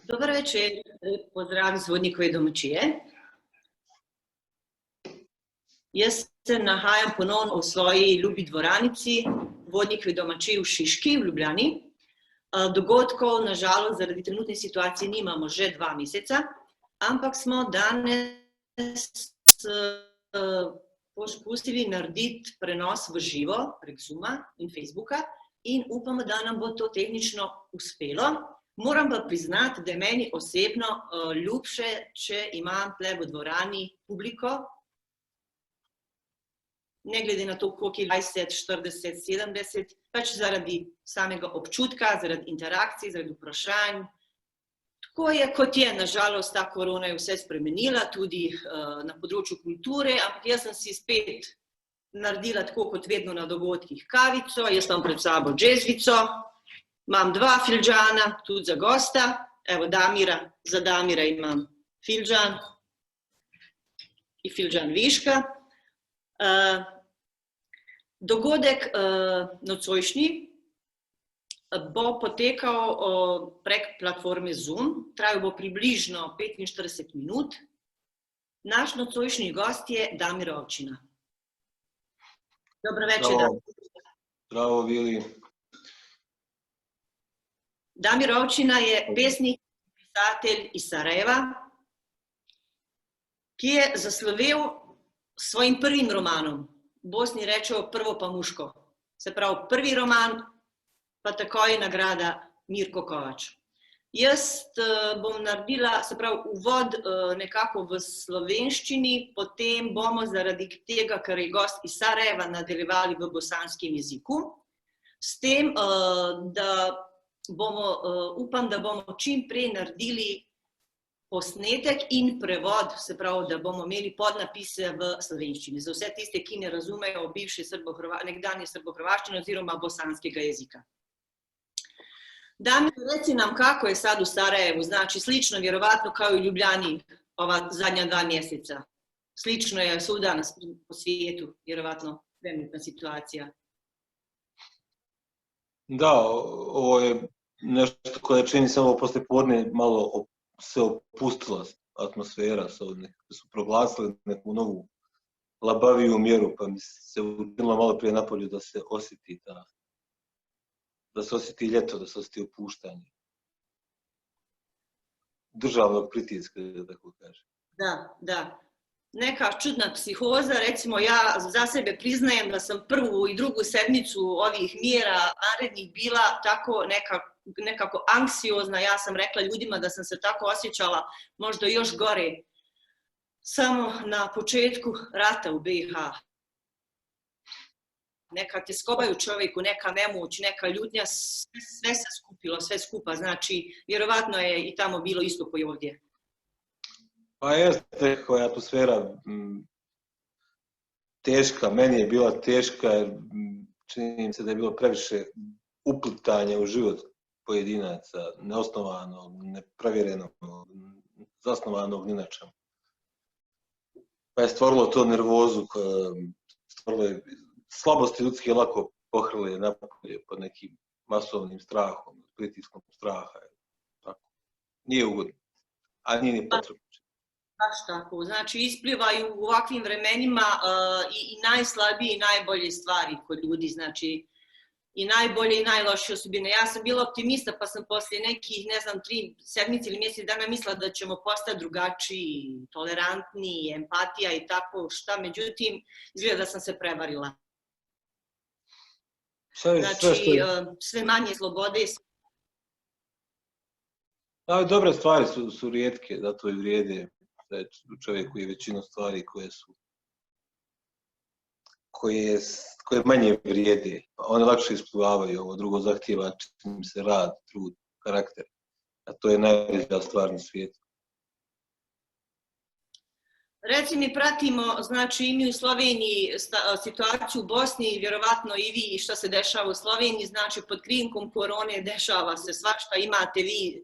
Dobar večer, pozdrav iz Vodnikove domačije. Jaz se nahajam ponovno v svoji ljubi dvoranici, Vodnikove domačije v Šiški, v Ljubljani. Dogodkov, nažalost, zaradi trenutne situacije nimamo že 2 meseca, ampak smo danes poskusili narediti prenos v živo prek Zooma in Facebooka in upamo, da nam bo to tehnično uspelo. Moram pa priznati, da je meni osebno ljubše, če imam tle v dvorani publiko, ne glede na to, koliko je 20, 40, 70, pač zaradi samega občutka, zaradi interakcij, zaradi vprašanj. Tako je, kot je, nažalost, ta korona je vse spremenila, tudi na področju kulture, ampak jaz sem si spet naredila tako, kot vedno na dogodkih, kavico, jaz imam pred sabo džezvico, imam 2 filžana, tudi za gosta, evo Damira, za Damira imam filžan in filžan viška. Dogodek nocojšnji bo potekal prek platforme Zoom, trajal bo približno 45 minut. Naš nocojšnji gost je Damir Ovčina. Dobro večer, Damir. Zdravo, Vili. Damir Ovčina je pesnik, pisatelj iz Sarajeva, ki je zaslovel s svojim prvim romanom. V Bosni rečejo prvo pa muško. Se pravi, prvi roman, pa takoj nagrada Mirko Kovač. Jaz bom naredila, se pravi, uvod nekako v slovenščini, potem bomo zaradi tega, ker je gost iz Sarajeva, nadaljevali v bosanskem jeziku. S tem, da upam, da bomo čim prej naredili posnetek in prevod, se pravi, da bomo imeli podnapise v slovenščini, za vse tiste, ki ne razumejo bivše nekdanje srbohrvaščine oziroma bosanskega jezika. Damir, reci nam, kako je sad v Sarajevu, znači slično, vjerovatno, kao i u Ljubljani ova zadnja 2 mjeseca. Slično je svuda po svijetu, vjerovatno, trenutna situacija. Da, ovo je nešto koje čini samo posle podne malo se opustila atmosfera, su proglasili neku novu labaviju mjeru, pa mi se učinilo malo prije napolju da se osjeti ljeto, da se osjeti opuštanje. Državnog pritiska, da tako kažem. Da. Neka čudna psihoza, recimo ja za sebe priznajem da sam prvu i drugu sedmicu ovih mjera narednih bila tako nekako anksiozna, ja sam rekla ljudima da sam se tako osjećala možda još gore samo na početku rata u BiH. Neka tjeskobaju čovjeku, neka nemoć, neka ljutnja, sve se skupilo, sve skupa, znači vjerovatno je i tamo bilo isto koji ovdje. Pa jeste, koja je atmosfera teška, meni je bila teška jer čini mi se da je bilo previše uplitanja u život pojedinaca, neosnovano, neprovjereno, zasnovanog ni na čemu. Pa je stvorilo to nervozu, stvorilo je slabosti ljudske lako pohrle napolje pod nekim masovnim strahom, pritiskom straha. Tako. Nije ugodno, a nije ni potrebno. Baš tako, znači isplivaju u ovakvim vremenima i najslabije i najbolje stvari kod ljudi, znači i najbolje i najlošije osobine. Ja sam bila optimista pa sam poslije nekih, 3 sedmice ili mjesec dana mislila da ćemo postati drugačiji, tolerantniji, empatija i tako šta, međutim, izgleda da sam se prevarila. Znači, sve manje slobode. Dobre stvari su rijetke, zato i vrijede. Čovjek koji je većinu stvari koje manje vrijede, one lakše isplivavaju, ovo drugo zahtijeva čini se rad, trud, karakter, a to je najveća stvar na svijetu. Reci mi, pratimo, znači i mi u Sloveniji situaciju u Bosni, vjerovatno i vi što se dešava u Sloveniji, znači pod krinkom korone dešava se svašta, imate vi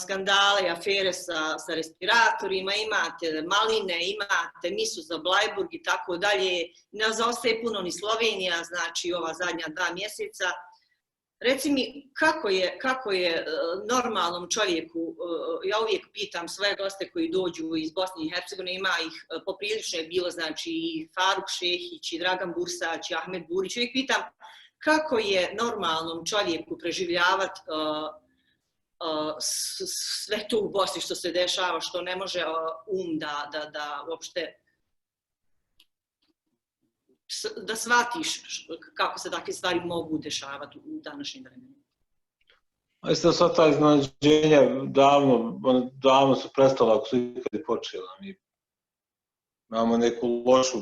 skandale, afere sa respiratorima, imate maline, imate misu za Blajburg i tako dalje. Ne zaostaje puno ni Slovenija, znači ova zadnja 2 mjeseca. Reci mi, kako je normalnom čovjeku, ja uvijek pitam svoje goste koji dođu iz Bosne i Hercegovine, ima ih poprilično je bilo, znači i Faruk Šehić, i Dragan Bursać, i Ahmed Burić, uvijek pitam kako je normalnom čovjeku preživljavati sve to u Bosni što se dešava, što ne može da uopšte da shvatiš kako se takve stvari mogu dešavati u današnjem vremenu. Mislim da sva ta iznenađenja davno su prestala ako su ikad i počela. Mi imamo neku lošu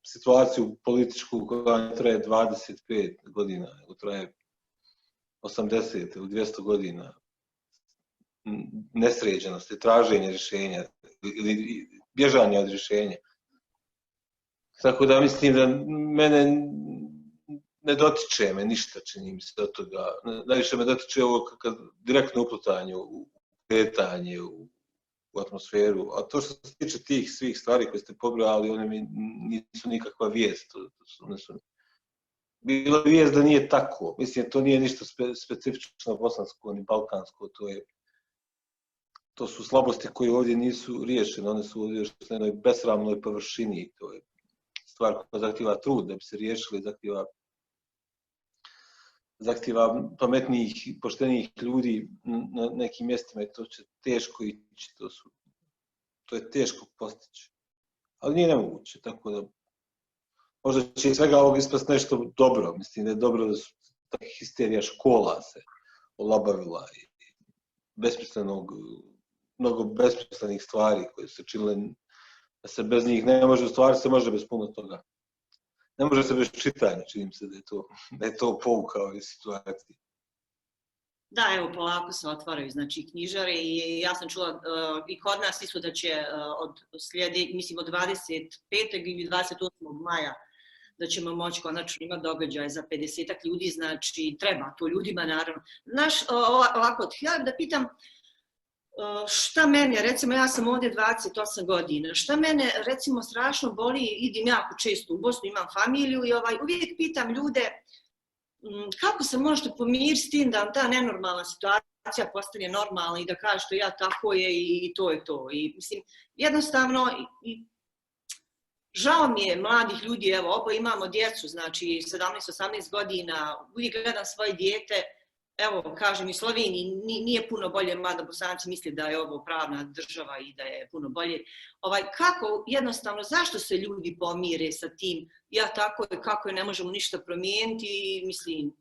situaciju političku koja ne traje 25 godina, nego traje 80 ili 200 godina nesređenosti, traženje rješenja ili bježanje od rješenja. Tako da mislim da mene ne dotiče me ništa, čini mi se od toga. Najviše me dotiče ovo direktno uplutanje u kretanje, u atmosferu. A to što se tiče tih svih stvari koje ste pobrali, one mi nisu nikakva vijest. Bilo je vijest da nije tako. Mislim, to nije ništa specifično bosansko ni balkansko. To su slabosti koje ovdje nisu riješene. One su ovdje na jednoj besramnoj površini. To je stvar koja zahtjeva trud da bi se riješili, zahtjeva pametnijih i poštenijih ljudi na nekim mjestima i to će teško ići. To je teško postići. Ali nije nemoguće, tako da možda će iz svega ovog ispasti nešto dobro. Mislim da je dobro da su ta histerija škola se olabavila i mnogo besmislenih stvari koje su se činile da se bez njih ne može, u stvari se može bez puno toga. Ne može se bez čitanja, činim se da je to pouka ove situacije. Da, evo, polako se otvaraju, znači, knjižare i ja sam čula i kod nas isto da će od 25. ili 28. maja da ćemo moći konačno imati događaj za 50 ljudi, znači treba to ljudima naravno. Znaš, ovako, htjela da pitam, šta mene, recimo ja sam ovdje 28 godina, šta mene recimo strašno boli, idem jako često u Bosnu, imam familiju i uvijek pitam ljude kako se možete pomiriti s tim da vam ta nenormalna situacija postane normalna i da kažete ja tako je i to je to. I mislim, jednostavno, žao mi je mladih ljudi, evo, oba imamo djecu, znači 17-18 godina, uvijek gledam svoje dijete. Evo, kažem, i Sloveniji nije puno bolje, mada Bosanci misle da je ovo pravna država i da je puno bolje. Kako, jednostavno, zašto se ljudi pomire sa tim, ja tako je, kako je, ne možemo ništa promijeniti i mislim,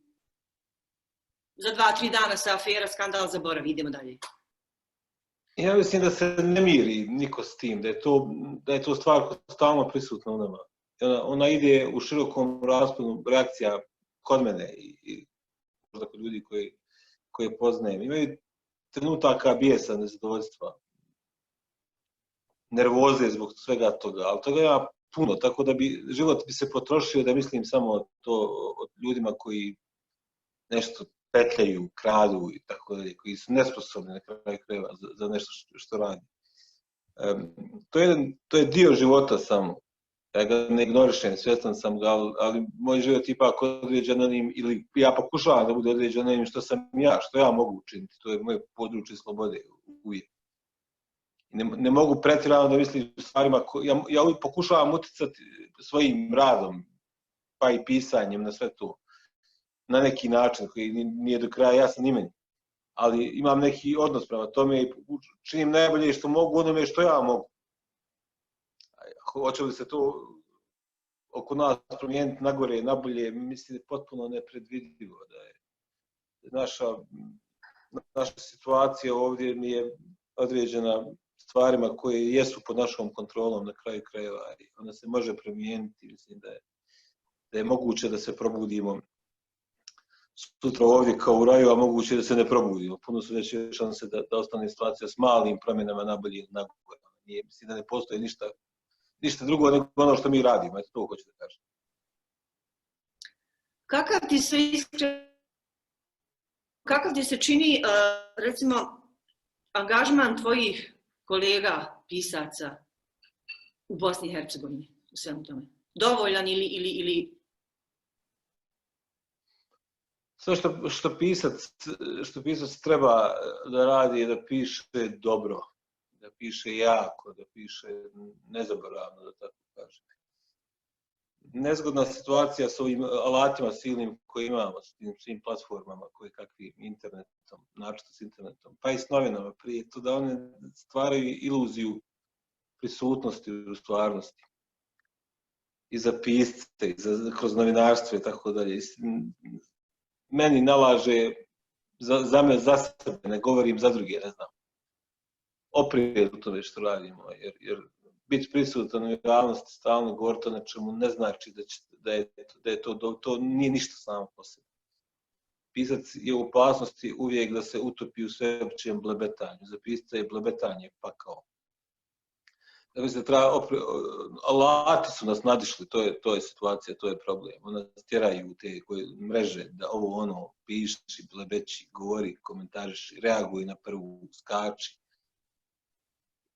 za 2-3 dana se afera, skandal zaboravi, idemo dalje. Ja mislim da se ne miri niko s tim, da je to stvar koja je stalno prisutna u nama. Ona ide u širokom rasponu reakcija kod mene i možda kod ljudi koje poznajem. Imaju trenutaka bijesa, nezadovoljstva, nervoze zbog svega toga, ali toga ima puno, tako da život bi se potrošio da mislim samo o ljudima koji nešto petljaju, kradu i tako dalje, koji su nesposobni na kraju krajeva za nešto što radi. To je dio života samo. Ja ga ne ignorišem, svjestan sam ga, ali moj život ipak određen onim, ili ja pokušavam da bude određen onim što sam ja, što ja mogu učiniti. To je moje područje slobode uvijek. Ne mogu pretjerano da mislim o stvarima, ja uvijek pokušavam uticati svojim radom, pa i pisanjem na sve to, na neki način koji nije do kraja jasan i meni. Ali imam neki odnos prema tome i činim najbolje što mogu onome što ja mogu. Hoće li se to oko nas promijeniti nagore, nabolje, mislim da je potpuno nepredvidivo. Da je naša situacija ovdje mi je određena stvarima koje jesu pod našom kontrolom na kraju krajeva i ona se može promijeniti. Mislim da je moguće da se probudimo sutra ovdje kao u raju, a moguće da se ne probudimo. Puno su veće šanse da ostane situacija s malim promjenama nabolje ili nagore. Mislim da ne postoji ništa drugo nego ono što mi radimo, eto to hoću da kažem. Kakav ti se čini, recimo, angažman tvojih kolega, pisaca u Bosni i Hercegovini, u svemu tome? Dovoljan ili... Sve što pisac treba da radi je da piše dobro, da piše jako, da piše nezaboravno, da tako kažem. Nezgodna situacija s ovim alatima silnim koje imamo, s tim svim platformama, koje kakvim internetom, naročito s internetom, pa i s novinama prije, to da one stvaraju iluziju prisutnosti u stvarnosti. I za pisce, i kroz novinarstvo i tako dalje. Meni nalaže za sebe, ne govorim za druge, ne znam. Oprijed u tome što radimo, jer biti prisutan u javnosti, stalno govoriti o nečemu, ne znači da je to nije ništa samo po sebi. Pisac je u opasnosti uvijek da se utopi u sveopćem blebetanju. Za pisca je blebetanje pakao. Da bi se alati su nas nadišli, to je situacija, to je problem. Ona stjeraju te mreže da ovo ono piši, blebeći, govori, komentariši, reaguj na prvu, skači.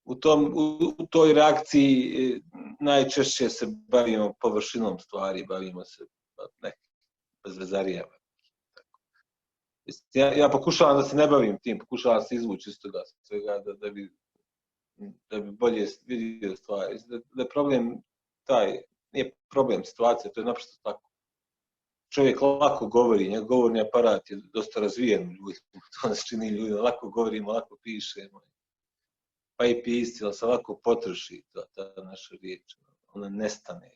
U toj reakciji najčešće se bavimo površinom stvari, bavimo se bezvezarijama. Ja pokušavam da se ne bavim tim, pokušavam se izvući iz toga svega da bi bolje vidio stvari. Da je problem nije problem situacija, to je naprosto tako. Čovjek lako govori, njegov govorni aparat je dosta razvijen u ljudima, to nas čini ljudima, lako govorimo, lako pišemo. Pa i pisci, ali se lako potroši ta naša riječ. Ona nestane,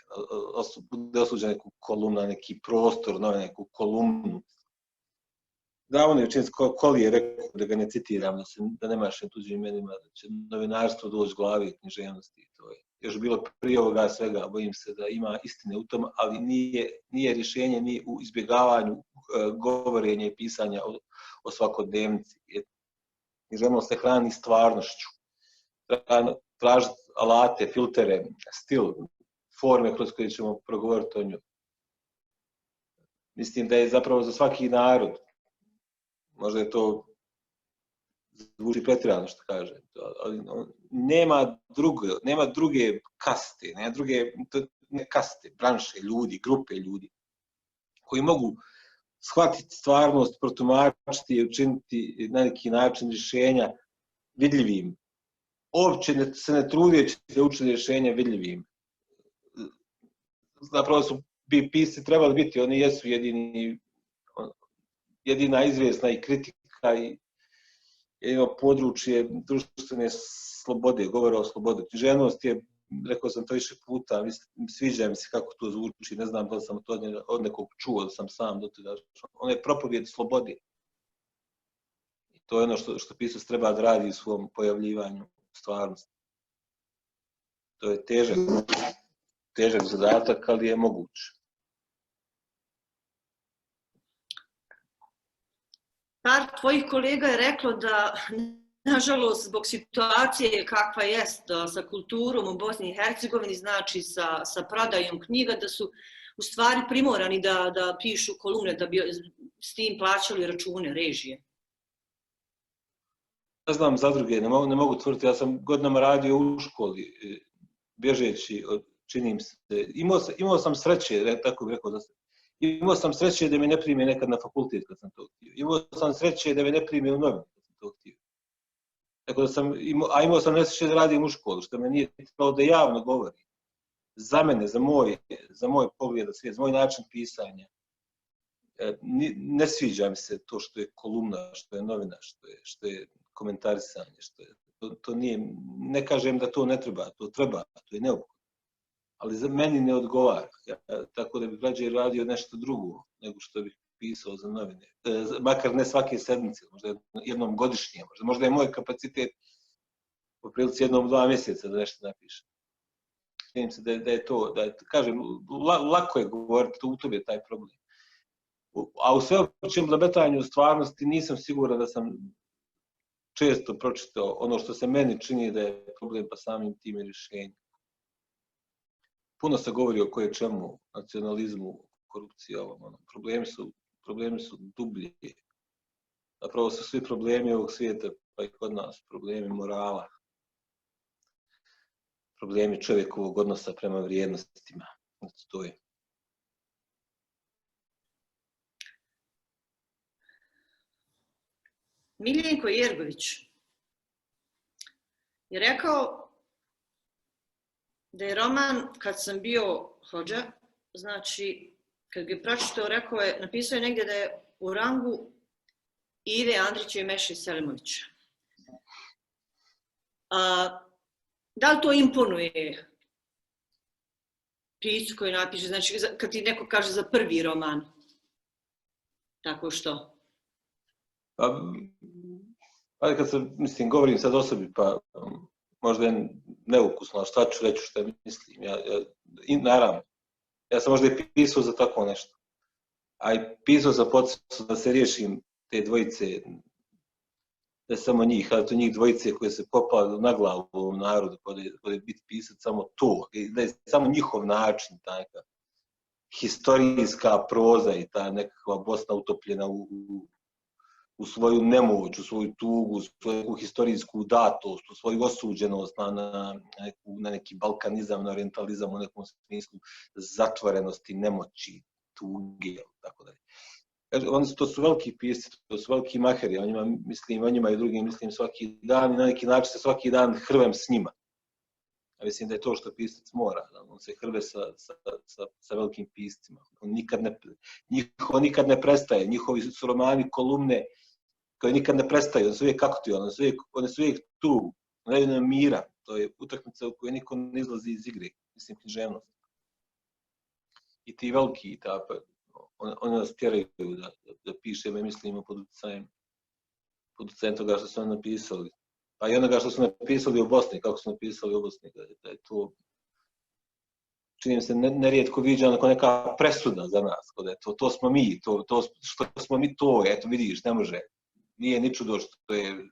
bude osuđena neku kolumnu, neki prostor, neku kolumnu. Davno je učiniti Koli je rekao, da ga ne citiram, da ne mašem tuđim imenima, da će novinarstvo doći glavi književnosti. To je još bilo prije ovoga svega, bojim se da ima istine u tom, ali nije rješenje ni u izbjegavanju govorenja i pisanja o svakodnevnici. Književnost se hrani stvarnošću. Tražiti alate, filtere, stil, forme kroz koje ćemo progovoriti o njoj. Mislim da je zapravo za svaki narod, možda je to zvuči pretjerano što kažem, ali nema druge kaste, kaste, branše, ljudi, grupe ljudi koji mogu shvatiti stvarnost, protumačiti i učiniti na neki način rješenja vidljivim. Uopće se ne trudeći da učine rješenja vidljivim. Zapravo su pisci trebali biti, oni jesu jedina izvjesna i kritika i jedino područje društvene slobode, govora o slobodi. Književnost je, rekao sam to više puta, sviđa mi se kako to zvuči, ne znam da li sam to od nekog čuo, da sam sam do toga. Ona je propovijed slobode. I to je ono što pisac treba da radi u svom pojavljivanju stvarnosti. To je težak zadatak, ali je moguće. Par tvojih kolega je reklo da, nažalost, zbog situacije kakva jest sa kulturom u Bosni i Hercegovini, znači sa prodajom knjiga, da su u stvari primorani da pišu kolumne, da bi s tim plaćali račune, režije. Ne znam za druge, ne mogu tvrditi, ja sam godinama radio u školi, bježeći od, činim se, imao sam sreće, tako bih rekao, imao sam sreće da me ne prime nekad na fakultet kad sam to htio. Imao sam sreće da me ne prime u novinu kad sam to htio. Tako da imao sam nesreće da radim u školu, što me nije trebalo da javno govori. Za mene, za moj pogled na svijet, za moj način pisanja. Ne sviđa mi se to što je kolumna, što je novina, što je komentarisanje, to nije, ne kažem da to ne treba, to treba, to je neophodno. Ali za meni ne odgovara, tako da bih rađe radio nešto drugo nego što bih pisao za novine. Makar ne svake sedmice, možda jednom godišnje, možda je moj kapacitet po prilici 1-2 mjeseca da nešto napišem. Čini se da je to, kažem, lako je govoriti, u tome je taj problem. A u sveopćem blebetanju stvarnosti nisam siguran da sam često pročitao ono što se meni čini da je problem, pa samim tim je rješenje. Puno se govori o koje čemu, nacionalizmu, korupciji, problemi su dublje. Zapravo su svi problemi ovog svijeta, pa i kod nas, problemi morala, problemi čovjekovog odnosa prema vrijednostima. To je. Miljenko Jergović je rekao da je roman Kad sam bio hodža, znači kad ga je pročitao, napisao je negdje da je u rangu Ive Andrića i Meše Selimovića. Da li to imponuje piscu koji napiše, znači kad ti neko kaže za prvi roman, tako što? Pa kad se, mislim, govorim sad o sebi, pa možda je neukusno, ali šta ću reći što mislim. Naravno, ja sam možda i pisao za tako nešto. A i pisao za podsjeću da se riješim te dvojice, ne samo njih, ali to njih dvojice koje se popala na glavu u ovom narodu, pa je biti pisac samo to, da je samo njihov način, ta neka historijska proza i ta nekakva Bosna utopljena u svoju nemoć, u svoju tugu, u svoju historijsku datost, u svoju osuđenost na neki balkanizam, na orientalizam u nekom smislu zatvorenosti, nemoći, tuge, tako dalje. To su veliki pisci, to su veliki maheri, o njima i drugim mislim svaki dan i na neki način se svaki dan hrvem s njima. Ja mislim da je to što pisac mora, on se hrve sa velikim piscima. On nikad ne prestaje, njihovi su romani, kolumne koje nikad ne prestaju, oni su uvijek aktualni, oni su uvijek tu, ne daju nam mira, to je utakmica u kojoj niko ne izlazi iz igre, mislim književnost. I ti veliki, oni nas tjeraju da pišemo i mislimo pod utjecajem toga što su oni napisali. Pa i onoga što su napisali u Bosni, kako su napisali u Bosni, da je to, čini mi se, nerijetko viđeno kao neka presuda za nas, da je to smo mi, što smo mi to, eto vidiš, ne može, nije ni čudo što je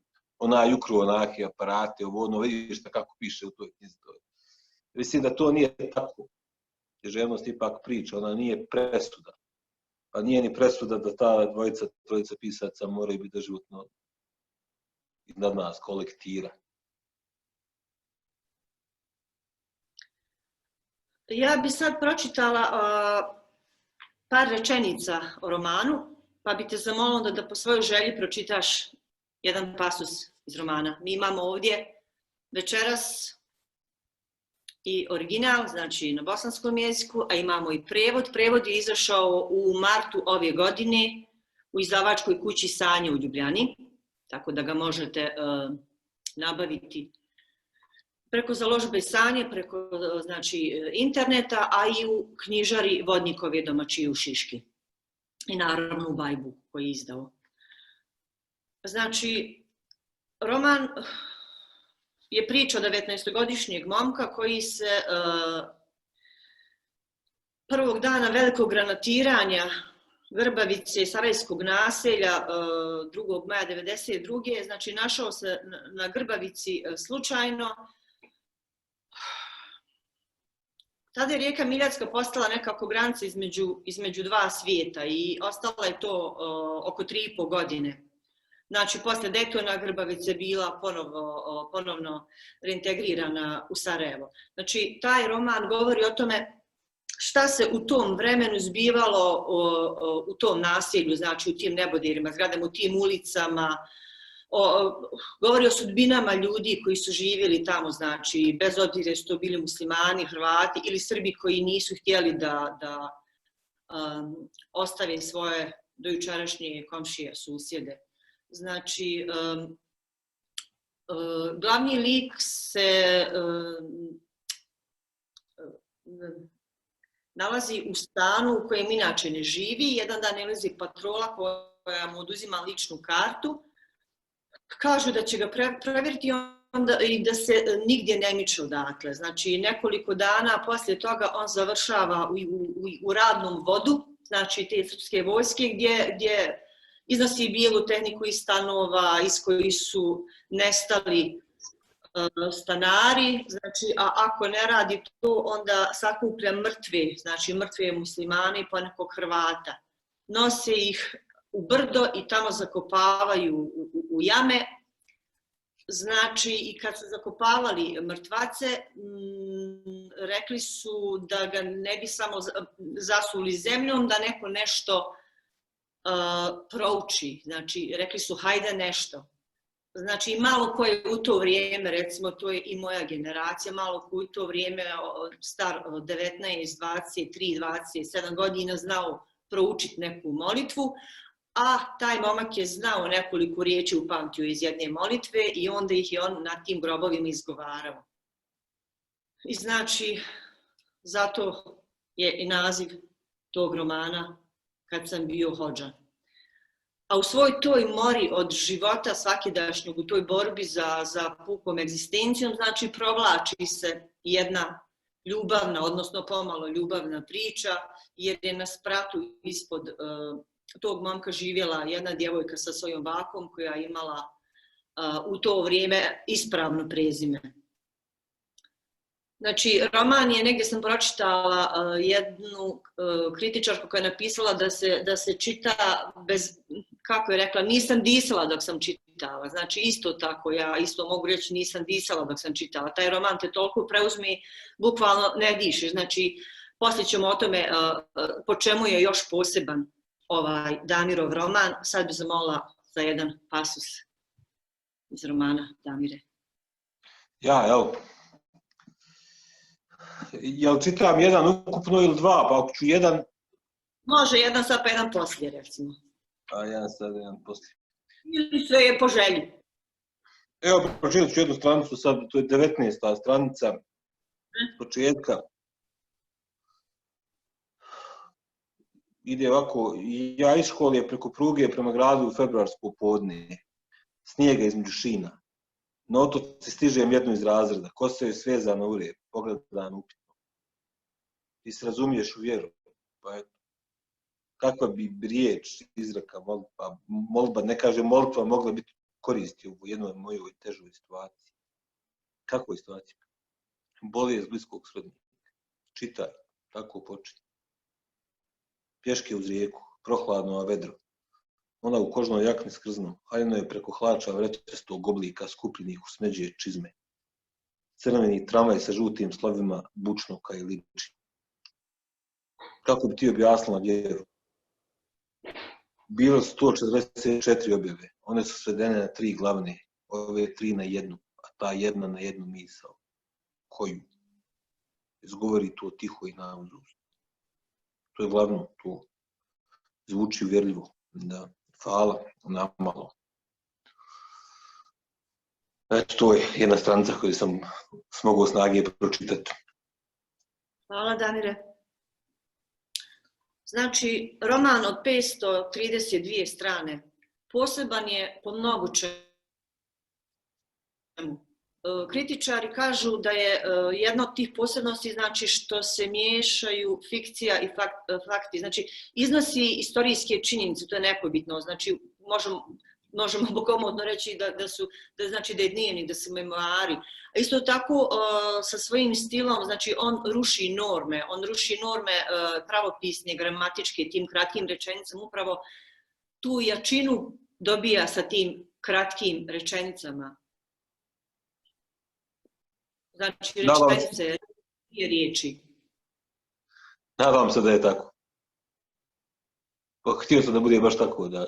ukruo onake aparate, ono vidiš kako piše u toj knjizi. Mislim da to nije tako. Književnost ipak priča, ona nije presuda. Pa nije ni presuda da ta trojica pisaca moraju biti doživotno iznad nas, kolektira. Ja bi sad pročitala par rečenica o romanu, pa bi te zamolila da po svojoj želji pročitaš jedan pasus iz romana. Mi imamo ovdje večeras i original, znači na bosanskom jeziku, a imamo i prevod. Prevod je izašao u martu ove godine u izdavačkoj kući Sanje u Ljubljani, tako da ga možete nabaviti preko založbe Sanje, preko interneta, a i u knjižari Vodnikove domaćije u Šiški. I naravno u Bajbu koji je izdao. Znači, roman je priča 19-godišnjeg momka koji se prvog dana velikog granatiranja Grbavice i Sarajevskog naselja 2. maja 1992. Znači našao se na Grbavici slučajno. Tada je rijeka Miljacka postala nekako granica između dva svijeta i ostala je to oko 3,5 godine. Znači, posle Daytona Grbavica je bila ponovno reintegrirana u Sarajevo. Znači, taj roman govori o tome šta se u tom vremenu zbivalo u tom naselju, znači u tim nebodirima, zgradama, u tim ulicama. Govori o sudbinama ljudi koji su živjeli tamo, znači, bez obzira su to bili muslimani, Hrvati ili Srbi koji nisu htjeli da ostave svoje dojučerašnje komšije, susjede. Znači, glavni lik se nalazi u stanu u kojem inače ne živi. Jedan dan nalazi patrola koja mu oduzima ličnu kartu. Kažu da će ga provjeriti i da se nigdje ne miče odatle. Znači, nekoliko dana poslije toga on završava u radnom vodu, znači te srpske vojske, gdje iznosi bijelu tehniku iz stanova iz kojih su nestali stanari, znači, a ako ne radi to, onda sakuplja mrtve, znači mrtve muslimane i ponekog Hrvata. Nose ih u brdo i tamo zakopavaju u jame. Znači, i kad su zakopavali mrtvace, rekli su da ga ne bi samo zasuli zemljom, da neko nešto prouči. Znači, rekli su hajde nešto. Znači, malo ko je u to vrijeme, recimo to je i moja generacija, malo ko u to vrijeme star 19, 23, 27 godina znao proučiti neku molitvu, a taj momak je znao nekoliko riječi upamtio iz jedne molitve i onda ih je on na tim grobovima izgovarao. I znači, zato je i naziv tog romana Kad sam bio hodža. A u svoj toj mori od života svakidašnjeg, u toj borbi za pukom egzistencijom, znači provlači se jedna ljubavna, odnosno pomalo ljubavna priča, jer je na spratu ispod tog momka živjela jedna djevojka sa svojom bakom koja je imala u to vrijeme ispravno prezime. Znači, roman je, negdje sam pročitala jednu kritičarku koja je napisala da se čita bez, kako je rekla, nisam disala dok sam čitala. Znači, isto tako, ja isto mogu reći nisam disala dok sam čitala. Taj roman te toliko preuzme, bukvalno ne dišeš. Znači, poslije ćemo o tome po čemu je još poseban ovaj Damirov roman. Sad bih zamolila za jedan pasus iz romana Damire. Ja, evo. Jel čitam jedan ukupno ili dva, pa ako ću jedan... Može jedan sad pa jedan poslije, recimo. A jedan sad, jedan poslije. Ili sve je po želji. Evo, pročitat ću jednu stranicu sad, to je 19. stranica, početka. Ide ovako, ja iz škole preko pruge prema gradu u februarsko podne. Snijega između šina. Na otoci stižem jednu iz razreda, kosa je svezana u rep, pogledan upitno. Ti se razumiješ u vjeru, pa eto. Kakva bi riječ, izreka, molba, ne kaže molitva, mogla biti koristi u jednoj mojoj težoj situaciji. Kakvoj situaciji? Bolest bliskog srodnika. Čitaj, tako počinje. Pješke uz rijeku, prohladno, a vedro. Ona u kožnoj jakni s krznom, haljeno je preko hlača vrećastog oblika skupljenih u smeđe čizme. Crveni tramvaj sa žutim slovima bučnoka i liči. Kako bi ti objasnila vjeru? Bilo 144 objave, one su svedene na 3 glavne, ove 3 na jednu, a ta jedna na jednu misao. Koju? Izgovori to tiho i nauzust. To je glavno, to zvuči uvjerljivo. Da, hvala, namalo. Eto, to je jedna stranica koju sam smogao snage pročitati. Hvala, Damire. Znači, roman od 532 strane poseban je po mnogo čemu. Kritičari kažu da je jedna od tih posebnosti znači što se miješaju fikcija i fakti. Znači, iznosi istorijske činjenice, to je nepobitno. Znači, možemo komodno reći da je dnevnik, da su memoari. A isto tako sa svojim stilom, znači on ruši norme pravopisne, gramatičke, tim kratkim rečenicama, upravo tu jačinu dobija sa tim kratkim rečenicama. Znači, rečenice, riječi. Nadam se da je tako. Pa htio sam da bude baš tako, da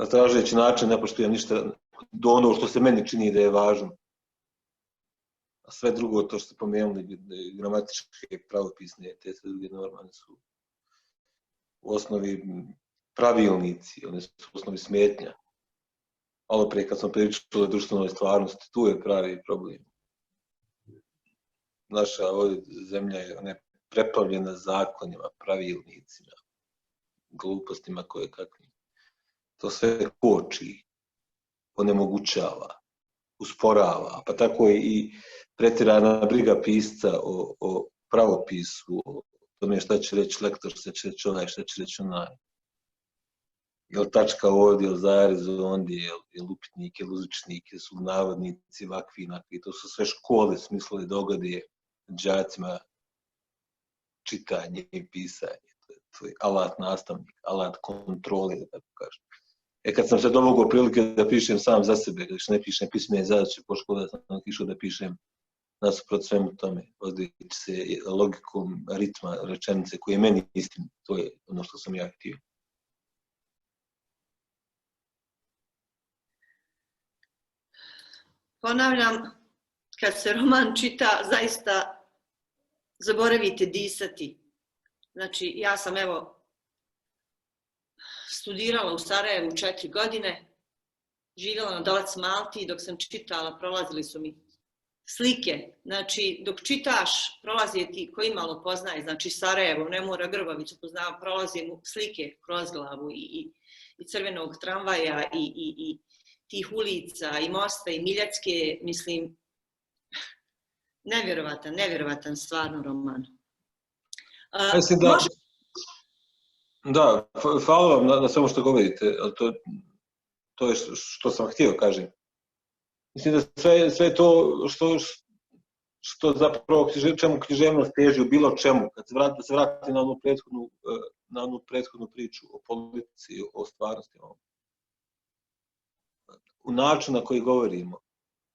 tražeći način ne poštujem ništa do ono što se meni čini da je važno. A sve drugo, to što ste pomenuli, gramatičke, pravopisne, te sve druge norme su u osnovi pravilnici, one su u osnovi smetnja. Malo prije kad smo pričali o društvenoj stvarnosti, tu je pravi problem. Naša ovdje zemlja je preplavljena zakonima, pravilnicima, glupostima koje kakvim. To sve koči, onemogućava, usporava, pa tako je i pretjerana briga pisca o pravopisu, o tome šta će reći lektor, šta će reći onaj, šta će reći onaj. Jel tačka ovdje, jel zarez ondje, jel upitnik, jel uzičnik, jel su navodnici, vakvi, nakvi. To su sve škole smislile dogode đacima čitanje i pisanje. To je alat nastavnik, alat kontrole, da tako kažem. Kad sam se domogao prilike da pišem sam za sebe, kad ne pišem pismene zadaće po školi, sam išao da pišem nasuprot svemu tome, vodeći se logikom ritma rečenice koje je meni istina, to je ono što sam ja htio. ponavljam, kad se roman čita, zaista zaboravite disati. Znači, ja sam evo studirala u Sarajevu 4 godine, živjela na Dolac Malti i dok sam čitala, prolazili su mi slike. Znači, dok čitaš, prolazi ti koji malo poznaje, znači Sarajevo, ne mora Grbavicu poznava, prolazi mu slike kroz glavu i crvenog tramvaja i tih ulica i mosta i Miljacke, mislim, nevjerovatan stvarno roman. Mislim da, hvala vam na svemu što govorite, ali to je što sam htio kažem. Mislim da sve to što zapravo čemu književnost teži u bilo čemu, da se vrati na onu prethodnu priču o politici, o stvarnosti, u načinu na koji govorimo,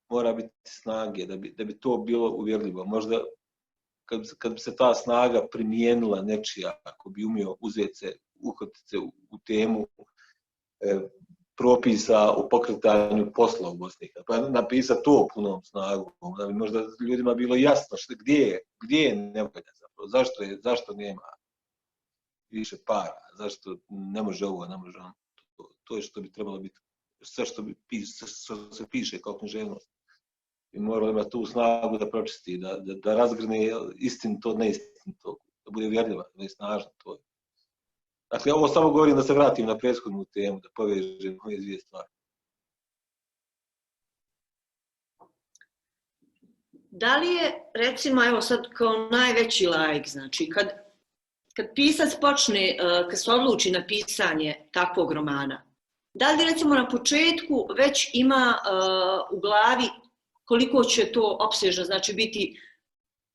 mora biti snage da bi to bilo uvjerljivo. Možda kad bi se ta snaga primijenila nečija, ako bi umio uzeti se, uhvatiti se u temu propisa o pokretanju posla u Bosni, pa napisati to punom snagom, da bi možda ljudima bilo jasno gdje je nevolja zapravo, zašto nema više para, zašto ne može ovo, ne može ono. To je što bi trebalo biti, sve što se piše kao književnost. I mora imati tu snagu da pročisti, da razgrne istinito od neistinitog, da bude uvjerljiva, da je snažna. Dakle, ovo samo govorim da se vratim na prethodnu temu, da povežem ove dvije stvari. Da li je, recimo, evo sad kao najveći laik, znači, kad pisac počne, kad se odluči na pisanje takvog romana, da li recimo na početku već ima u glavi koliko će to opsežno, znači biti,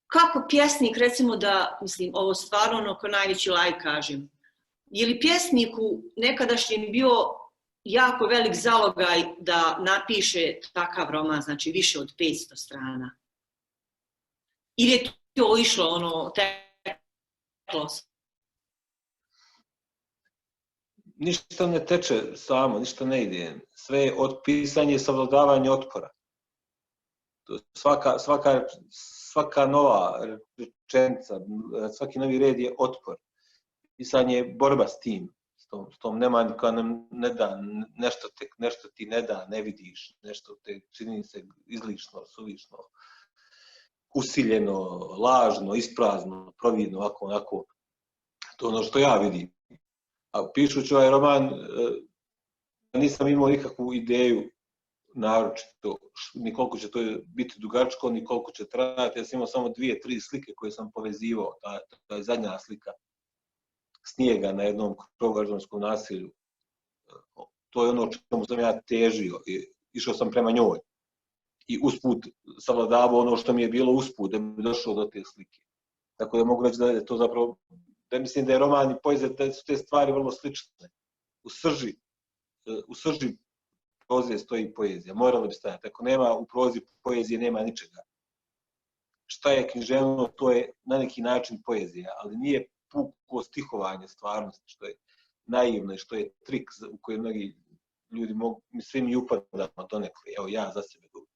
kako pjesnik recimo da, mislim, ovo stvarno ono ko najveći laik kažem, je li pjesniku nekadašnjem bio jako velik zalogaj da napiše takav roman, znači više od 500 strana? Ili je to išlo ono, teklo se? Ništa ne teče samo, ništa ne ide. Sve je pisanje i savladavanje otpora. Svaka nova rečenica, svaki novi red je otpor. Pisanje je borba s tim, s tom nemanjom koja nam ne da, nešto ti ne da, ne vidiš, nešto te čini se izlišno, suvišno, usiljeno, lažno, isprazno, providno, ovako, onako. To je ono što ja vidim. A pišući ovaj roman, nisam imao nikakvu ideju naročito, ni koliko će to biti dugačko, ni koliko će trajati. Ja sam imao samo 2-3 slike koje sam povezivao, ta je zadnja slika snijega na jednom krovograđanskom naselju. To je ono čemu sam ja težio i išao sam prema njoj. I usput savladavao ono što mi je bilo usput da bi došao do te slike. Tako da mogu reći da je to zapravo, da mislim da je roman i poezija, da su te stvari vrlo slične. U srži proze stoji poezija, morala bi stajati. Ako nema u prozi poezije, nema ničega. Šta je književnost, to je na neki način poezija, ali nije puko stihovanje stvarnosti, što je naivno i što je trik u koji mnogi ljudi mogu, svi mi upadamo donekle, evo ja za sebe govorim.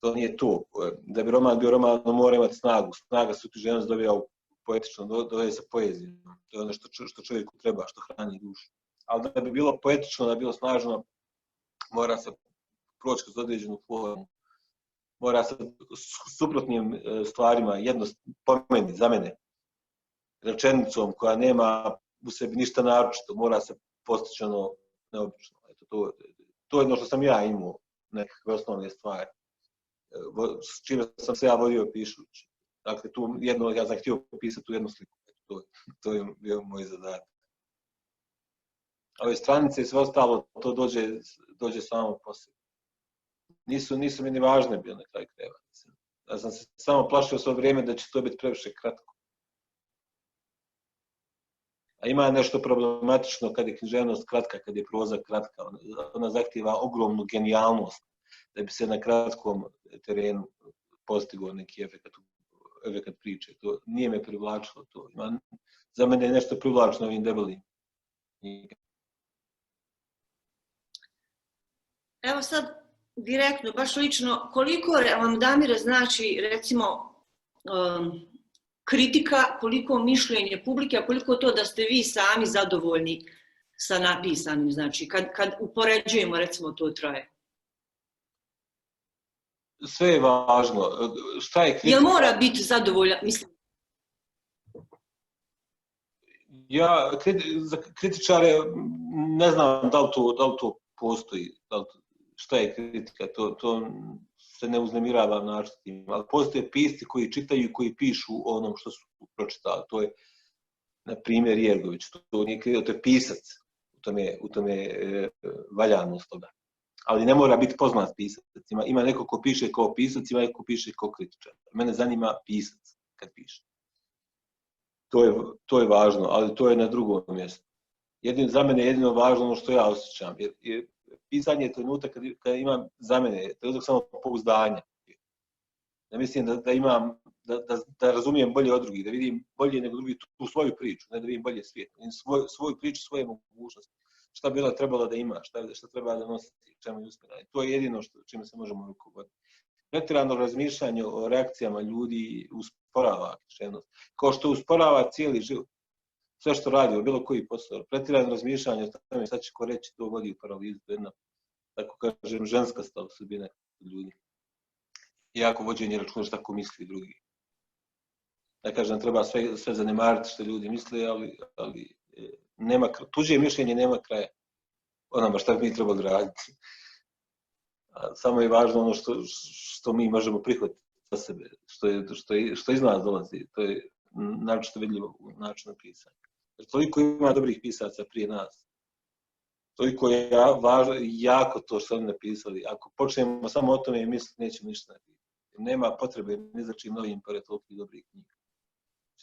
To nije to. Da bi roman bio roman, mora imati snagu. Snaga se u književnosti dobija poetično, dodaje se poezijom. To je ono što čovjeku treba, što hrani dušu. Ali da bi bilo poetično, da bi bilo snažno, mora se proći kroz određenu formu. Mora se suprotnim stvarima, pomeni za mene, rečenicom koja nema u sebi ništa naročito, mora se postići ono neobično. To je ono što sam ja imao, nekakve osnovne stvari. S čime sam se ja vodio pišući. Dakle, ja sam htio pisati tu jednu sliku. To je bio moj zadatak. Ove stranice i sve ostalo, to dođe samo po sebi. Nisu mi ni važne bile na kraju krajeva. Ja sam se samo plašio svo vrijeme da će to biti previše kratko. A ima nešto problematično kad je književnost kratka, kad je proza kratka. Ona zahtijeva ogromnu genijalnost da bi se na kratkom terenu postigao neki efekat priče. To nije me privlačilo. Za mene je nešto privlačno ovim debelim. Evo sad, direktno, baš lično, koliko vam, Damire, znači, recimo, kritika, koliko mišljenje publike, a koliko to da ste vi sami zadovoljni sa napisanim, znači, kad upoređujemo, recimo, to troje? Sve je važno. Šta je kritika? Jel mora biti zadovoljan, mislim? Ja, za kritičare ne znam da li to postoji, šta je kritika, to se ne uznemiravam način, ali postoje pisci koji čitaju i koji pišu o onom što su pročitali. To je, na primjer, Jergović, to je pisac, u tome je valjanost toga. Ali ne mora biti poznat pisac. Ima neko ko piše kao pisac, ima neko ko piše kao kritičar. Mene zanima pisac kad piše. To je važno, ali to je na drugom mjestu. Za mene je jedino važno ono što ja osjećam. Jer pisanje je trenutak kada imam za mene, trenutak samo pouzdanja. Ja mislim da razumijem bolje od drugih, da vidim bolje nego drugi tu svoju priču, ne da vidim bolje svijet. Svoju priču, svoje mogućnosti. Šta bi ona trebala da ima, šta treba da nosi, čemu je uspjena. To je jedino čime se možemo rukovoditi. Pretjerano razmišljanje o reakcijama ljudi usporava književnost. Kao što usporava cijeli život. Sve što radi, bilo koji posao. Pretjerano razmišljanje o tome, sad će ko reći, to vodi u paralizu. Jedna, tako kažem, ženska stav sudbine ljudi. Iako vođenje računa šta ko misli drugi. Ne kažem, treba sve zanemariti što ljudi misle, ali tuđe mišljenje nema kraja. Onama šta mi trebali raditi. Samo je važno ono što mi možemo prihvatiti za sebe, što iz nas dolazi. To je naročito vidljivo u načinu pisanja. Jer toliko ima dobrih pisaca prije nas. Toliko je jako to što oni napisali. Ako počnemo samo o tome misliti, nećemo ništa napisati. Nema potrebe ni za čim novim pored tolikih dobrih knjiga.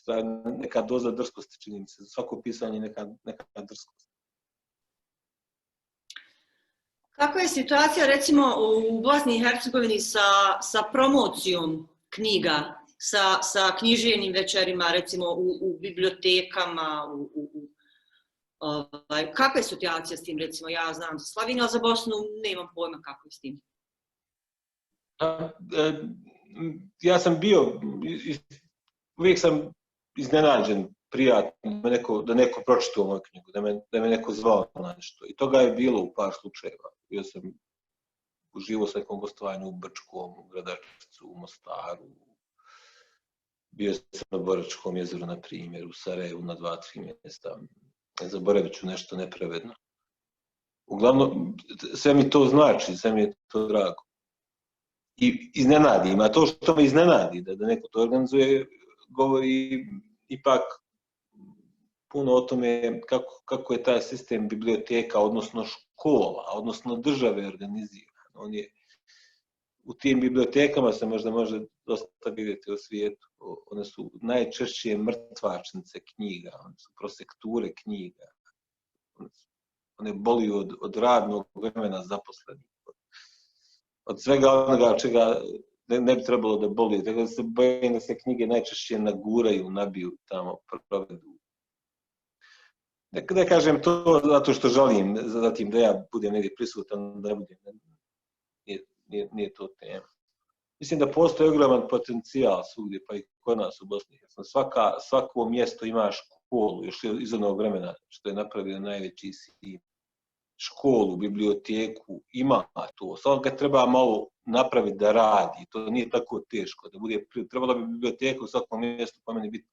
To je neka doza drskosti, čini mi se. Svako pisanje je neka drskost. Kakva je situacija, recimo, u Bosni i Hercegovini sa promocijom knjiga, sa književnim večerima, recimo u bibliotekama, kakva je situacija s tim, recimo, ja znam za Sloveniju, a za Bosnu nemam pojma kako je s tim. Ja sam uvijek sam iznenađen prijatno da neko pročitao moju knjigu, da me neko zvao na nešto. I toga je bilo u par slučajeva. Bio sam uživao s nekom gostovanju u Brčkom, u Gradačcu, u Mostaru. Bio sam na Boračkom jezeru, na primjer, u Sarajevu na 2-3 mjesta. Zaboravit ću nešto nepravedno. Uglavnom, sve mi to znači, sve mi je to drago. I iznenadi, a to što me iznenadi, da neko to organizuje, govori ipak puno o tome kako je taj sistem biblioteka, odnosno škola, odnosno države organiziran. U tim bibliotekama se možda može dosta vidjeti u svijetu. One su najčešće mrtvačnice knjiga, one su prosekture knjiga. One boluju od radnog vremena zaposlenih. Od svega onoga čega ne bi trebalo da boli. Tako da se bojim da se knjige najčešće naguraju, nabiju tamo, provedu. Da kažem to zato što želim zatim da ja budem negdje prisutan, da budem. Nije to tema. Mislim da postoji ogroman potencijal svugdje, pa i kod nas u Bosni i Hercegovini. Svako mjesto ima školu, još iz onog vremena što je napravio najveći sin. Školu, biblioteku, ima to. Samo ga treba malo napraviti da radi. To nije tako teško. Trebalo bi biblioteka u svakom mjestu po meni biti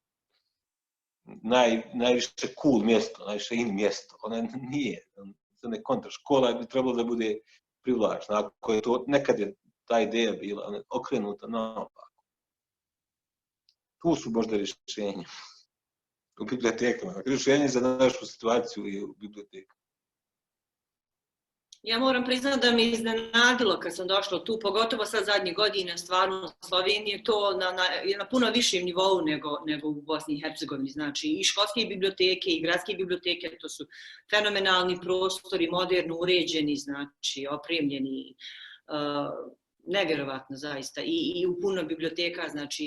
najviše cool mjesto, najviše in mjesto. Ona nije. To ne kontra. Škola bi trebalo da bude privlačna. Ako je to, nekad je ta ideja bila okrenuta naopako. Tu su možda rješenja. U bibliotekama. Rješenje za našu situaciju je u bibliotekama. Ja moram priznati da me iznenadilo kad sam došla tu, pogotovo sad zadnje godine, stvarno Slovenije, to na puno višem nivou nego u Bosni i Hercegovini. Znači i školske biblioteke i gradske biblioteke, to su fenomenalni prostori, moderno uređeni, znači opremljeni, nevjerovatno zaista. I u puno biblioteka, znači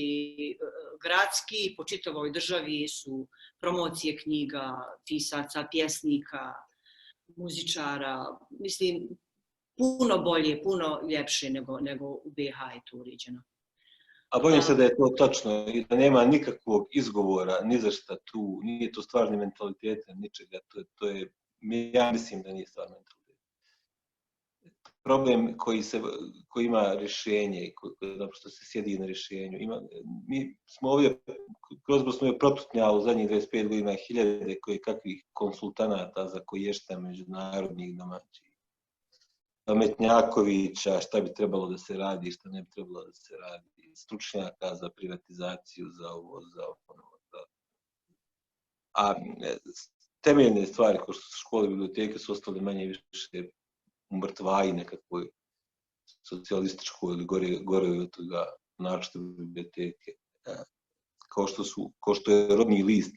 gradski, po čitavoj državi su promocije knjiga, pisaca, pjesnika, muzičara, mislim, puno bolje, puno ljepše nego u BiH je to uređeno. A bojim se da je to tačno i da nema nikakvog izgovora, ni za šta tu, nije to stvar ni mentaliteta, ničega, ja mislim da nije stvar mentaliteta. Problem koji ima rješenje i koji naprosto se sjedi na rješenju. Mi smo ovdje, kroz Bosnu je protutnjalo u zadnjih 25 godina hiljade koje kakvih konsultanata za koješta međunarodnih domaćih. Pametnjakovića, šta bi trebalo da se radi, šta ne bi trebalo da se radi, stručnjaka za privatizaciju, za ovo, za ono. A temeljne stvari kao što su škole i biblioteke su ostale manje više u mrtvaji nekakvoj socijalističkoj ili gore od toga, naročito biblioteke. Kao što je rodni list,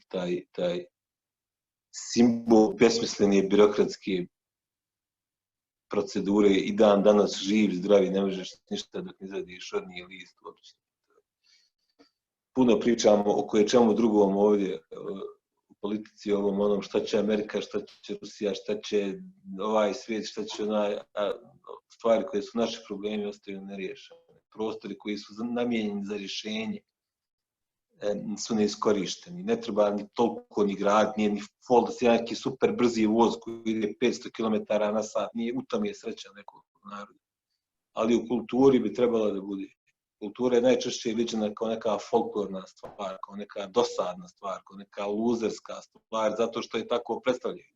taj simbol besmislene birokratske procedure i dan danas živ, zdravi, ne možeš ništa dok ne izradiš rodni list uopće. Puno pričamo o čemu drugom ovdje, u politici, ovom onom, šta će Amerika, šta će Rusija, šta će ovaj svijet, šta će onaj, a stvari koje su naši problemi ostaju neriješene. Prostori koji su namijenjeni za rješenje su neiskorišteni. Ne treba ni toliko ni grad, nije ni fol da se neki super brzi voz koji ide 500 km na sat, nije u tom je sreća nekog naroda. Ali u kulturi bi trebala da bude. Kultura je najčešće viđena kao neka folklorna stvar, kao neka dosadna stvar, kao neka luzerska stvar, zato što je tako predstavljena.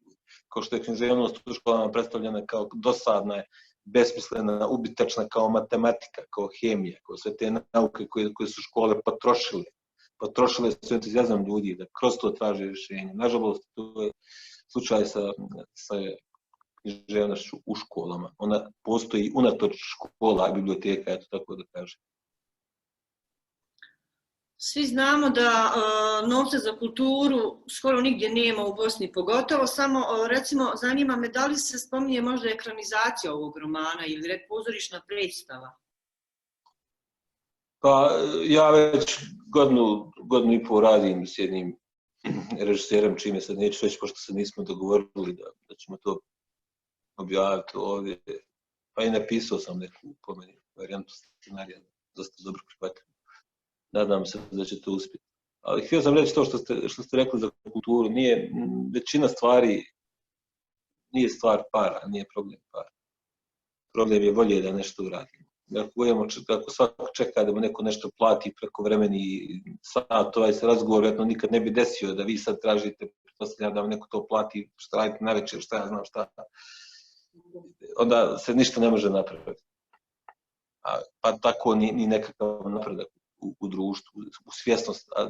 Kao što je književnost u školama predstavljena kao dosadna, besmislena, ubitačna kao matematika, kao hemija, kao sve te nauke koje su škole potrošile su entuzijazam ljudi da kroz to traže rješenje. Nažalost, to je slučaj sa književnošću u školama. Ona postoji unatoč škola i biblioteka, eto tako da kažem. Svi znamo da novca za kulturu skoro nigdje nema u Bosni, pogotovo samo, recimo, zanima me da li se spominje možda ekranizacija ovog romana ili pozorišna predstava? Pa ja već godinu i pol radim s jednim režiserom, čime sad neću reći, pošto se nismo dogovorili da ćemo to objaviti ovdje. Pa i napisao sam neku po meni varijantu scenarija, dosta dobro prihvatio. Nadam se da će to uspjeti. Ali htio sam reći to što ste rekli za kulturu. Većina stvari nije stvar para, nije problem para. Problem je volje da nešto uradimo. Ako svako čeka da mu neko nešto plati preko vremeni sat, ovaj se razgovor vjerojatno nikad ne bi desio da vi sad tražite, pretpostavljam da vam neko to plati, šta radite na večer, šta ja znam šta. Onda se ništa ne može napraviti. Pa tako ni nekakav napredak u društvu, u svjesnost. A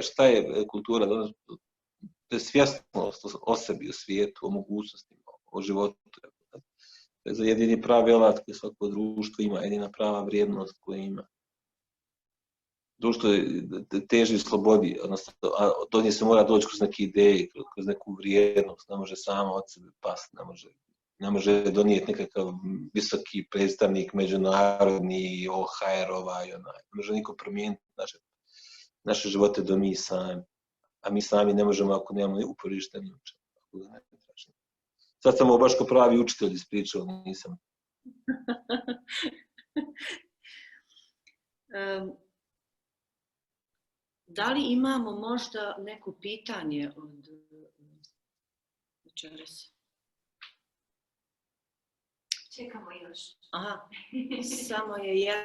šta je kultura? To je svjesnost o sebi, o svijetu, o mogućnostima, o životu. To je za jedini pravi alat koji svako društvo ima, jedina prava vrijednost koju ima. Društvo teži slobodi, a do nje se mora doći kroz neke ideje, kroz neku vrijednost, ne može samo od sebe pasti, ne može donijeti nekakav visoki predstavnik međunarodni, OHR-ova i onaj. Ne može niko promijeniti naše živote do mi sami. A mi sami ne možemo ako nemamo uporište ni učenje. Sad sam ovo baš ko pravi učitelj ispričao, nisam. Da li imamo možda neko pitanje od večeras? Čekamo još. Aha, samo je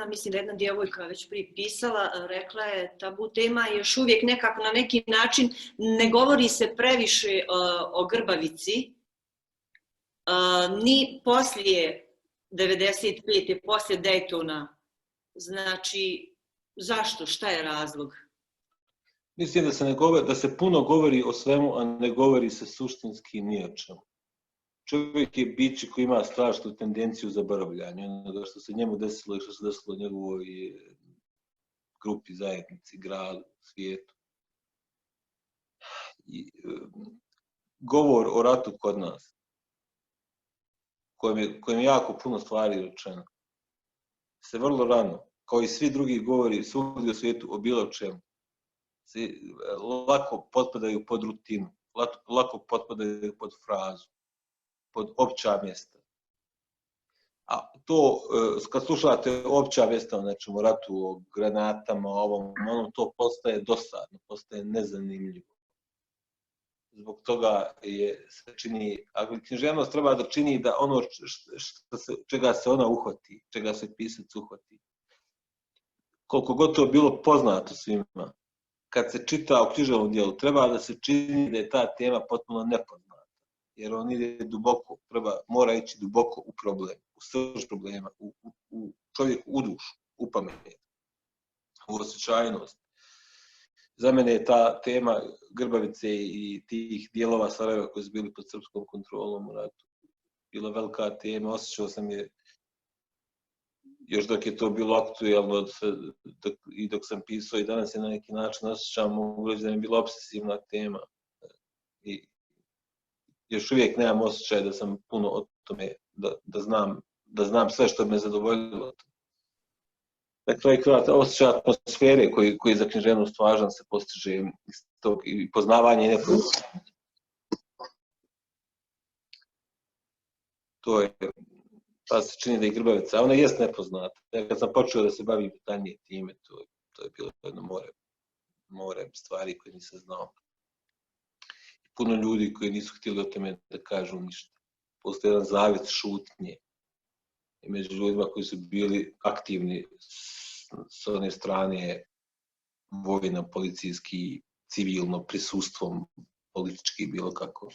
mislim da jedna djevojka već prije pisala, rekla je tabu tema je još uvijek nekako na neki način, ne govori se previše o Grbavici, ni poslije 95. poslije Daytona. Znači, zašto? Šta je razlog? Mislim da se puno govori o svemu, a ne govori se suštinski ni o čemu. Čovjek je biće koji ima strašnu tendenciju zaboravljanja onoga što se njemu desilo i što se desilo njegovoj grupi, zajednici, gradu, svijetu. Govor o ratu kod nas, kojem je jako puno stvari rečeno, se vrlo rano, kao i svi drugi govori svugdje u svijetu o bilo čemu, se lako potpadaju pod rutinu, lako potpadaju pod frazu, pod opća mjesta. A to, kad slušate opća vijest o nečemu ratu, o granatama, ovom, to postaje dosadno, postaje nezanimljivo. Zbog toga se čini, ali književnost treba da čini da ono čega se ona uhvati, čega se pisac uhvati, koliko god to bilo poznato svima, kad se čita u književnom dijelu, treba da se čini da je ta tema potpuno nepoznata, jer on ide duboko, mora ići duboko u problem, u srž problema, u čovjeku, u dušu, u pamet, u osjećajnost. Za mene je ta tema Grbavice i tih dijelova Sarajeva koji su bili pod srpskom kontrolom u ratu bila velika tema. Osjećao sam je još dok je to bilo aktuelno i dok sam pisao i danas je na neki način osjećam, mogu reći da je bila obsesivna tema. I još uvijek nemam osjećaj da sam puno o tome, da znam sve što me zadovoljilo. Na kraju krajeva osjećaj atmosfere koji je za književnost važan se postiže iz tog i poznavanje nekog. To je, pa se čini da je Grbavica, ona jest nepoznata. Kad sam počeo da se bavim detaljnije time, to je bilo jedno more stvari koje nisam znao. Puno ljudi koji nisu htjeli o tome da kažu ništa. Postoji jedan zavjet šutnje i među ljudima koji su bili aktivni s one strane vojno, policijski, civilno, prisustvom, politički, bilo kako.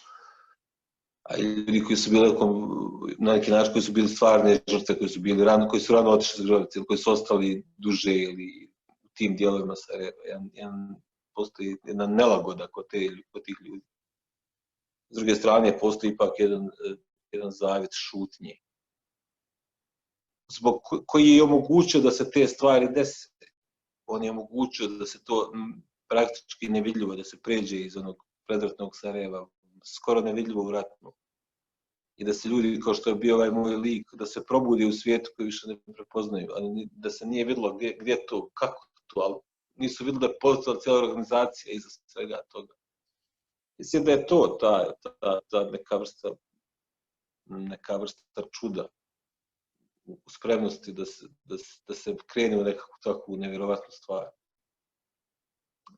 A ljudi koji su bili na neki način, koji su bili stvarne žrtve, koji su rano otišli iz Grbavice, ili koji su ostali duže ili u tim dijelovima Sarajeva. Postoji jedna nelagoda kod tih ljudi. S druge strane, postoji ipak jedan zavjet šutnje, zbog koji je omogućio da se te stvari dese. On je omogućio da se to praktički nevidljivo, da se pređe iz onog predratnog Sarajeva, skoro nevidljivo u ratno. I da se ljudi, kao što je bio ovaj moj lik, da se probudi u svijetu koji više ne prepoznaju, ali da se nije vidjelo gdje to, kako to, ali nisu vidjeli da je postojala cijela organizacija iza svega toga. Mislim da je to ta neka vrsta čuda u spremnosti da se krene u nekakvu takvu nevjerovatnu stvar.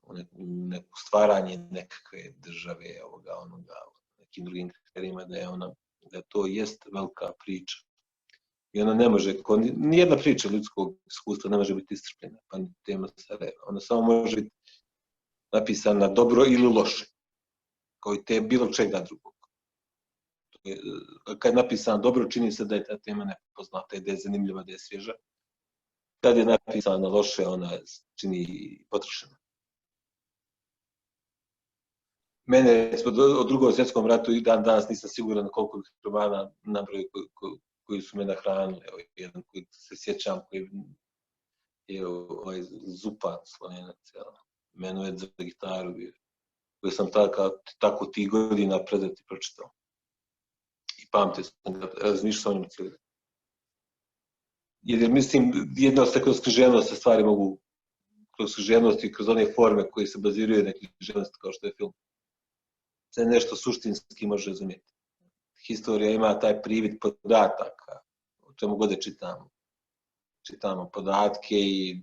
U neko stvaranje nekakve države, onoga, nekim drugim kriterijima, da to jest velika priča. I ona ne može, nijedna priča ljudskog iskustva ne može biti iscrpljena, pa ni tema Sarajeva. Ona samo može biti napisana dobro ili loše, kao i te bilo čega drugog. Kad je napisana dobro, čini se da je ta tema nepoznata, da je zanimljiva, da je svježa. Kad je napisana loše, ona čini potrošena. Mene, o Drugom svjetskom ratu i dan danas nisam siguran koliko romana nabrojio koji su me nahranili. Jedan koji se sjećam, koji je ovaj Zupan Slovenac, Menuet za gitaru, koji sam tako tih godina predati pročitao. I pamtio sam ga, razmišljao o njemu cijeli dan. Jer mislim, jednostavno kroz književnost se stvari mogu, kroz književnost i kroz one forme koje se baziraju na književnosti kao što je film, se nešto suštinski može razumjeti. Historija ima taj privid podataka, o čemu god čitamo. Čitamo podatke i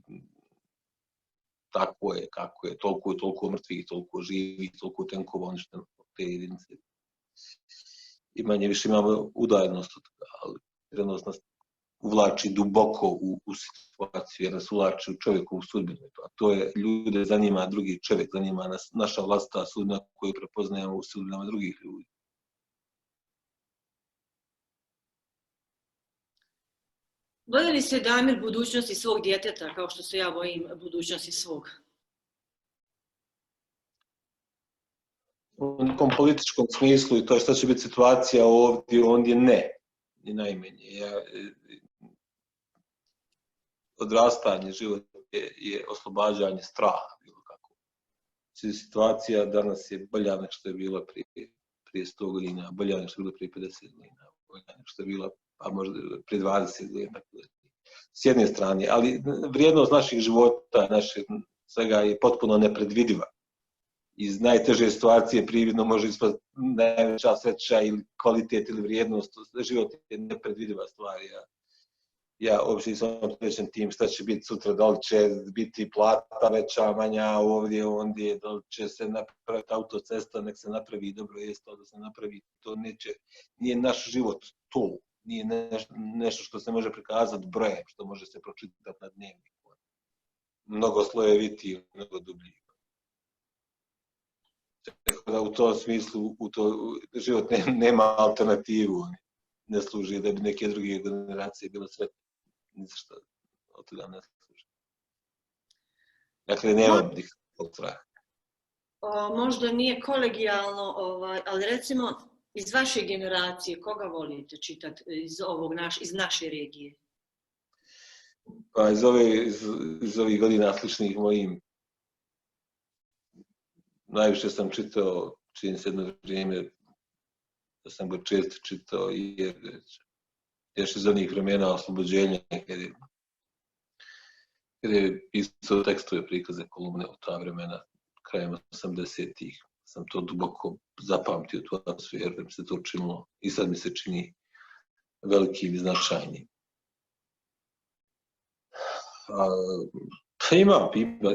tako je, kako je, toliko mrtvih, toliko živih, toliko tenkova uništeno te jedinice. I manje više imamo udaljenost od toga, ali rednost nas uvlači duboko u situaciju, jer nas uvlači u čovjekovu sudbinu. A to je, ljude zanima drugi čovjek, zanima nas naša vlastita sudbina koju prepoznajemo u sudbinama drugih ljudi. Boji li se Damir budućnosti svog djeteta, kao što se ja bojim budućnosti svog? U nekom političkom smislu i to što će biti situacija ovdje ne, ni najmanje. Odrastanje, život je oslobađanje straha, bilo kako. Situacija danas je bolja nego što je bila prije 100 godina, bolja nego što je bila prije 50 godina, bolja nego što je bila pa možda prije 20 godina. S jedne strane, ali vrijednost naših života, svega je potpuno nepredvidiva. Iz najteže situacije prividno može ispasti najveća sreća ili kvalitet ili vrijednost. Život je nepredvidiva stvar. ja uopće nisam opterećen tim šta će biti sutra, da li će biti plata veća, manja, ovdje, ondje, da li će se napraviti autocesta, nek se napravi, dobro je to da se napravi, to neće, nije naš život to, nije nešto što se može prikazati brojem, što može se pročitati na dnevniku. Mnogo slojevitiji, mnogo dublji. Tako da u tom smislu život nema alternativu, ne služi da bi neke druge generacije bile sretne. Ni za što od toga ne služi. Dakle, nema nikakvog straha. Možda nije kolegijalno, ali recimo iz vaše generacije, koga volite čitati iz naše regije? Pa iz ovih godina sličnih mojim, najviše sam čitao, čini se jedno vrijeme, da sam ga često čitao i još iz onih vremena oslobođenja, kad je pisao tekstove, prikaze, kolumne u ta vremena, krajem 80-ih, sam to duboko zapamtio, tu atmosferu, da mi se to činilo i sad mi se čini velikim i značajnim.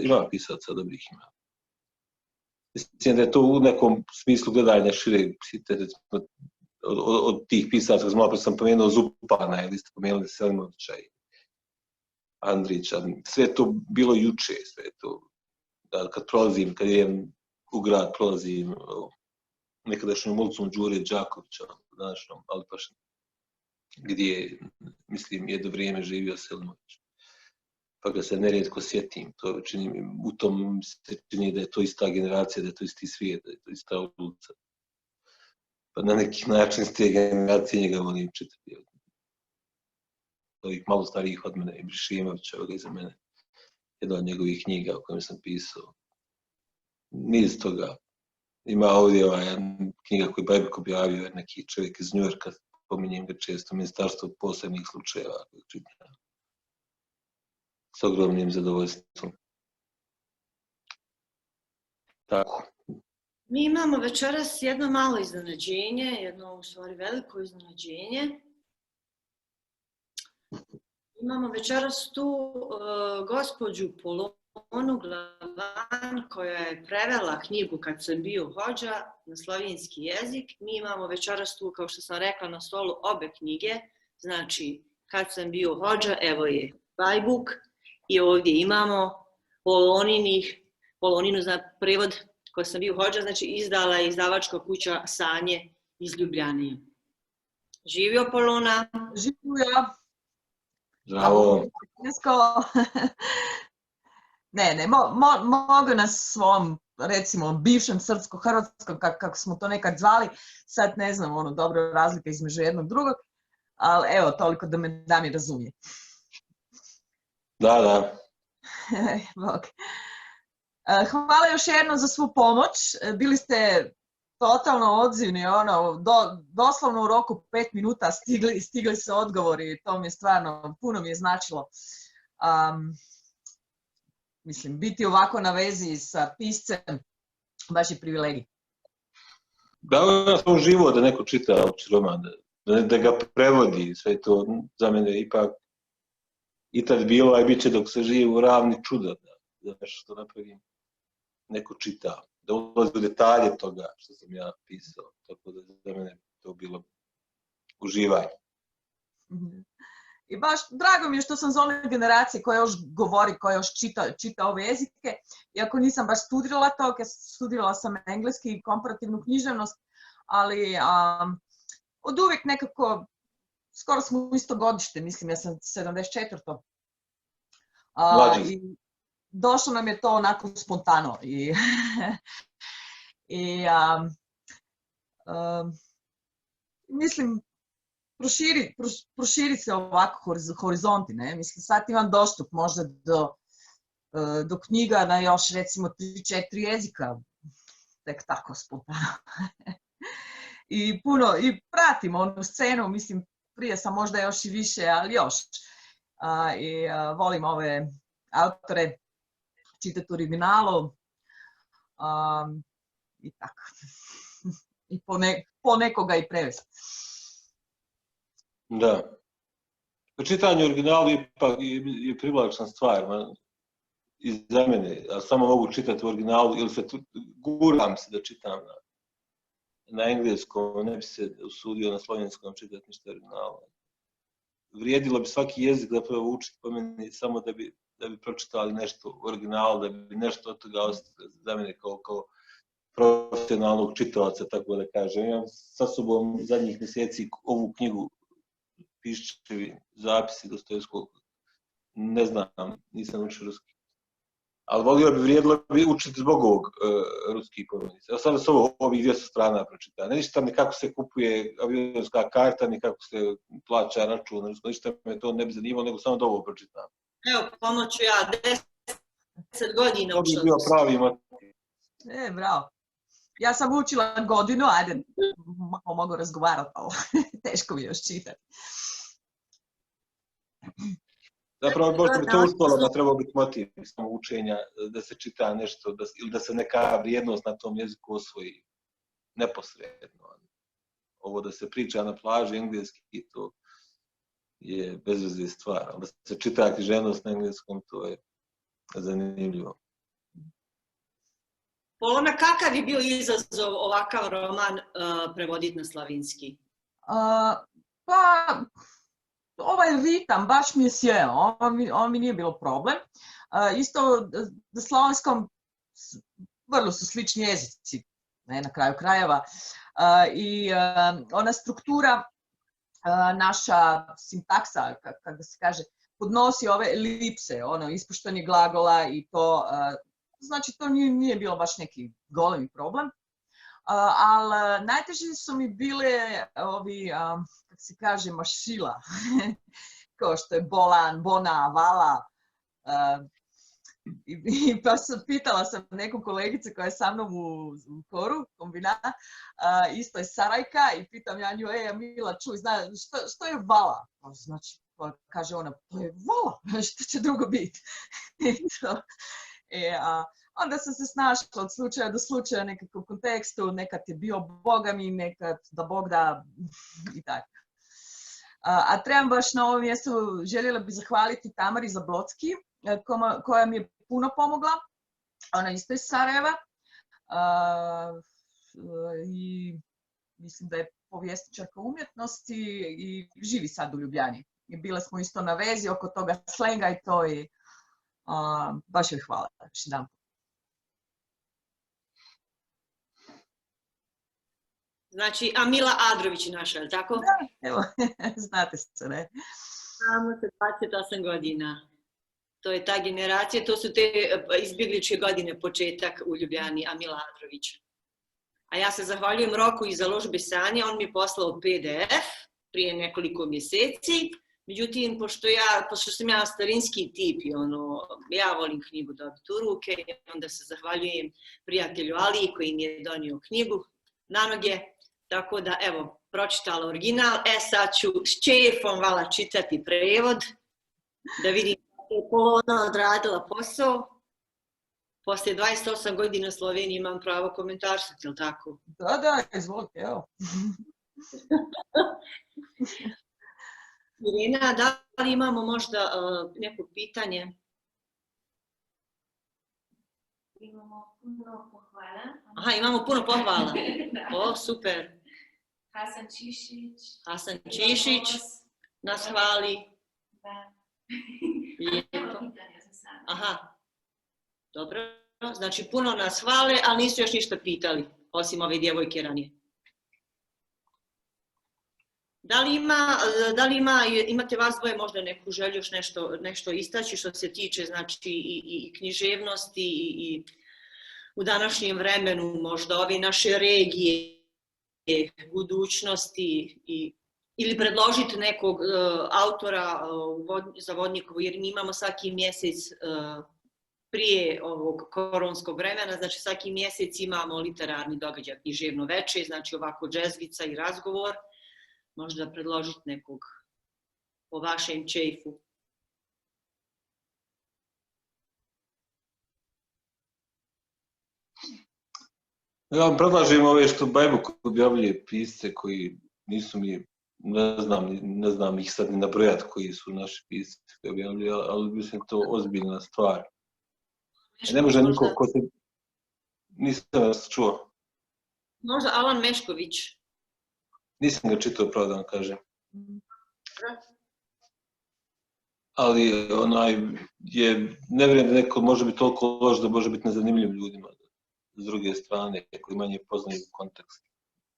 Ima pisaca, dobrih ima. Mislim da je to u nekom smislu gledanja šire, od tih pisaca, malo sam pomenuo Zupana, ili ste pomenuli Selimovića i Andrića, sve je to bilo juče, sve je to, kad prolazim, kad idem u grad, prolazim nekadašnjom ulicom Đure Đakovića, današnjom Alipašnom, gdje, mislim, jedno vrijeme živio Selimović. Pa ga se nerijetko sjetim, u tom se čini da je to ista generacija, da je to isti svijet, da je to ista ulica. Pa na neki način s te generacije njega volim čitati. Ovih malo starijih od mene, Brišimovića, ovoga iza mene. Jedna od njegovih knjiga o kojem sam pisao. Niz toga. Ima ovdje knjiga koju je Bajbek objavio, neki čovjek iz Njujorka, pominjem ga često, Ministarstvo posebnih slučajeva, koji čitam s ogromnim zadovoljstvom. Tako. Mi imamo večeras jedno malo iznenađenje, jedno u stvari veliko iznenađenje. Imamo večeras tu gospođu Polonu Glavan koja je prevela knjigu Kad sam bio hodža na slovenski jezik. Mi imamo večeras tu, kao što sam rekla, na stolu obe knjige. Znači, Kad sam bio hodža, evo je Bajbuk. I ovdje imamo Poloninu za prevod Koji sam bio hodža, znači izdala je izdavačka kuća Sanje iz Ljubljane. Živio Polona. Živio. Zdravo. Ne, mogu na svom, recimo, bivšem srpsko-hrvatskom, kako smo to nekad zvali, sad ne znam, dobro razlika između jednog drugog, ali evo, toliko da me Damir razumije. Da. Bog. Hvala još jednom za svu pomoć. Bili ste totalno odzivni, doslovno u roku 5 minuta stigli se odgovori. To mi je stvarno, puno mi je značilo. Mislim, biti ovako na vezi sa piscem, baš je privilegij. Da, ja sam uživo da neko čita opći roman, da ga prevodi, sve to za mene ipak i tad bilo, a i bit će dok se živi u ravni čuda, da nešto što napravim, neko čita, da ulazi u detalje toga što sam ja pisao, tako da za mene to bilo uživanje. I baš drago mi je što sam za one generacije koja još govori, koja još čita ove jezike, iako nisam baš studirala to, studirala sam engleski i komparativnu književnost, ali od uvijek nekako, skoro smo isto godište, mislim, ja sam 74. I došlo nam je to onako spontano. Mislim, proširi se ovako horizonti, ne? Mislim, sad imam dostup možda do knjiga na još recimo 3-4 jezika, tek tako spontano. I pratim onu scenu, mislim, prije sam možda još i više, ali još. I volim ove autore, čitati u originalu i tako. I po nekoga i prevesti. Da. Čitanje originalu ipak je privlačna stvar i za mene, a samo mogu čitati u originalu ili guram se da čitam na engleskom, ne bi se usudio na slovenskom čitati ništa originalu. Vrijedilo bi svaki jezik zapravo učiti po meni samo da bi pročitali nešto u originalu, da bi nešto od toga ostalo za mene kao profesionalnog čitalaca, tako da kažem. Imam sa sobom zadnjih mjeseci ovu knjigu Piščevi zapisi Dostojevskog, ne znam, nisam učio ruski. Ali vrijedilo bi učiti zbog ovog ruskih pomenica. Evo sada su ovih 200 strana pročitane. Ništa mi kako se kupuje avionska karta, ni kako se plaća račun, ništa me to ne bi zanimalo, nego samo da ovo pročitam. Evo, pomoću ja 10 godina to učila. To bi bio pravi motiv. Bravo. Ja sam učila godinu, ajde, mogu razgovarati, ali teško mi još čitati. Zapravo, možda bi to u školama trebao biti motiv samo učenja, da se čita nešto ili da se neka vrijednost na tom jeziku osvoji neposredno. Ovo da se priča na plaži engleski, to je bezvezna stvar. Da se čita književnost na engleskom, to je zanimljivo. Polona, kakav je bio izazov ovakav roman prevoditi na slavinski? Pa, ovaj ritam baš mi je sjeo, on mi nije bilo problem. Isto na slavenskom vrlo su slični jezici, na kraju krajeva. I ona struktura, naša sintaksa, kako se kaže, podnosi ove elipse, ispuštanje glagola i to, znači to nije bilo baš neki golemi problem. Ali najteži su mi bile ovi, kako se kaže, mašila, kao što je bolan, bona, vala. I pa pitala sam neku kolegicu koja je sa mnom u koru, kombinata, isto je Sarajka, i pitam ja nju, Mila, čuj, što je vala? Znači, kaže ona, to je vala, što će drugo biti? Onda sam se snašla od slučaja do slučaja nekako u kontekstu, nekad je bio Boga mi, nekad da Bog da i tako. A trebam baš na ovom mjestu, željela bih zahvaliti Tamari Zablocki, koja mi je puno pomogla. Ona isto iz Sarajeva. I mislim da je povjesničarka umjetnosti i živi sad u Ljubljani. I bile smo isto na vezi oko toga slenga i to i baš joj hvala. Znači, Amila Adrović je naša, je li tako? Da, evo, znate se, ne? Znamo se 28 godina. To je ta generacija, to su te izbjegličke godine, početak u Ljubljani, Amila Adrović. A ja se zahvaljujem Roku iz založbe Sanja, on mi je poslao PDF prije nekoliko mjeseci. Međutim, pošto sam ja starinski tip i ja volim knjigu dobiti u ruke, onda se zahvaljujem prijatelju Aliji koji mi je donio knjigu na noge. Tako da, evo, pročitala original. Sad ću s čefom vala čitati prevod, da vidim kako je Polona odradila posao. Poslije 28 godina u Sloveniji imam pravo komentarsati, je li tako? Da, izvolite, evo. Irena, da li imamo možda neko pitanje? Imamo puno pohvala. Aha, imamo puno pohvala. O, super. Hasan Čišić nas hvali. Da. Lijepo. Aha, dobro. Znači, puno nas hvale, ali nisu još ništa pitali, osim ove djevojke ranije. Da li imate vas dvoje možda neku želju još nešto istaći što se tiče znači i književnosti i u današnjem vremenu možda ove naše regije, budućnosti ili predložiti nekog autora za Vodnikovo, jer mi imamo svaki mjesec prije ovog koronskog vremena, znači svaki mjesec imamo literarni događaj, književno veče, znači ovako džezvica i razgovor. Možda predložiti nekog po vašem čefu. Ja vam predlažem ove što Bajbuk objavljuje pisce koji nisu mi ne znam ih sad ni nabrojati koji su naši pisci objavili, ali mislim to ozbiljna stvar. Ne može niko ko se... Nisam vas čuo. Možda Alan Mešković. Nisam ga čitao, pravo da vam kažem. Ali ne vjerujem da neko može biti toliko loš da može biti nezanimljiv ljudima s druge strane, koji manje poznaju kontekst.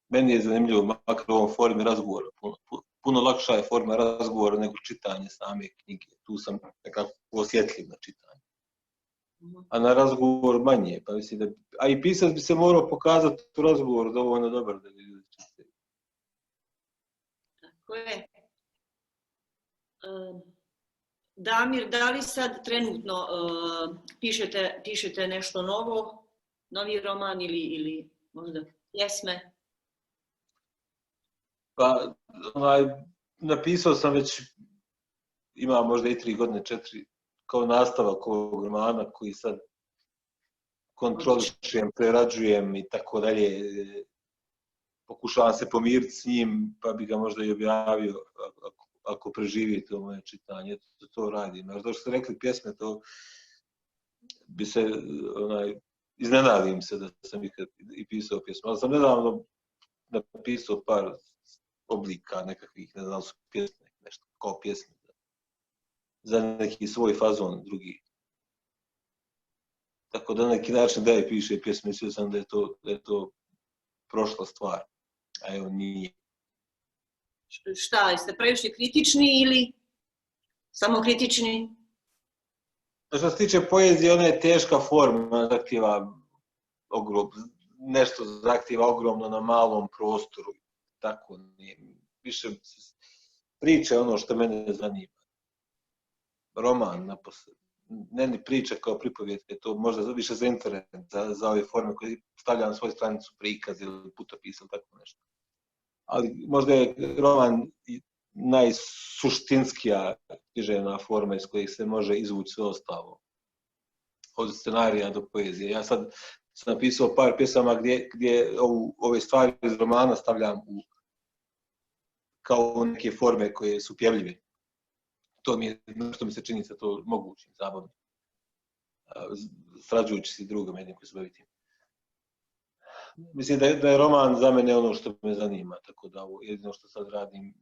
Meni je zanimljivo, makar u ovom formi razgovora, puno lakša je forma razgovora nego čitanje same knjige. Tu sam nekako osjetljiv na čitanje. A na razgovor manje, pa mislim da... A i pisac bi se morao pokazati u razgovoru dovoljno dobar da bi ljudi čitali. Tako je. Damir, da li sad trenutno pišete nešto novo, novi roman ili možda pjesme? Pa, napisao sam već, ima možda i 3 godine, 4, kao nastavak ovog romana koji sad kontrolišem, prerađujem i tako dalje. Pokušavam se pomiriti s njim, pa bi ga možda i objavio ako preživi to moje čitanje. To radim. A što ste rekli pjesme, to bi se, iznenadim se da sam ikad i pisao pjesme. Ali sam nedavno napisao par oblika nekakvih, ne znam, su pjesme, nešto kao pjesme, za neki svoj fazon drugi. Tako da na neki način da je piše pjesme, mislio sam da je to prošla stvar, a evo nije. Šta, jeste previše kritični ili samo kritični? Što se tiče poezije, ona je teška forma, nešto zahtjeva ogromno na malom prostoru. Tako nije. Više priče je ono što mene zanima. Roman, ne ni priča kao pripovijed, je to možda više za internet, za ove forme koje stavlja na svoju stranicu prikaz ili putopis ili tako nešto. Ali možda je roman najsuštinskija književna forma iz kojih se može izvući sve ostalo. Od scenarija do poezije. Ja sad sam napisao par pjesama gdje ove stvari iz romana stavljam kao neke forme koje su pjevljive. To što mi se čini se to mogućim, zabavno. Srađujući se drugom jednim koji se bavi tim. Mislim da je roman za mene ono što me zanima, tako da jedino što sad radim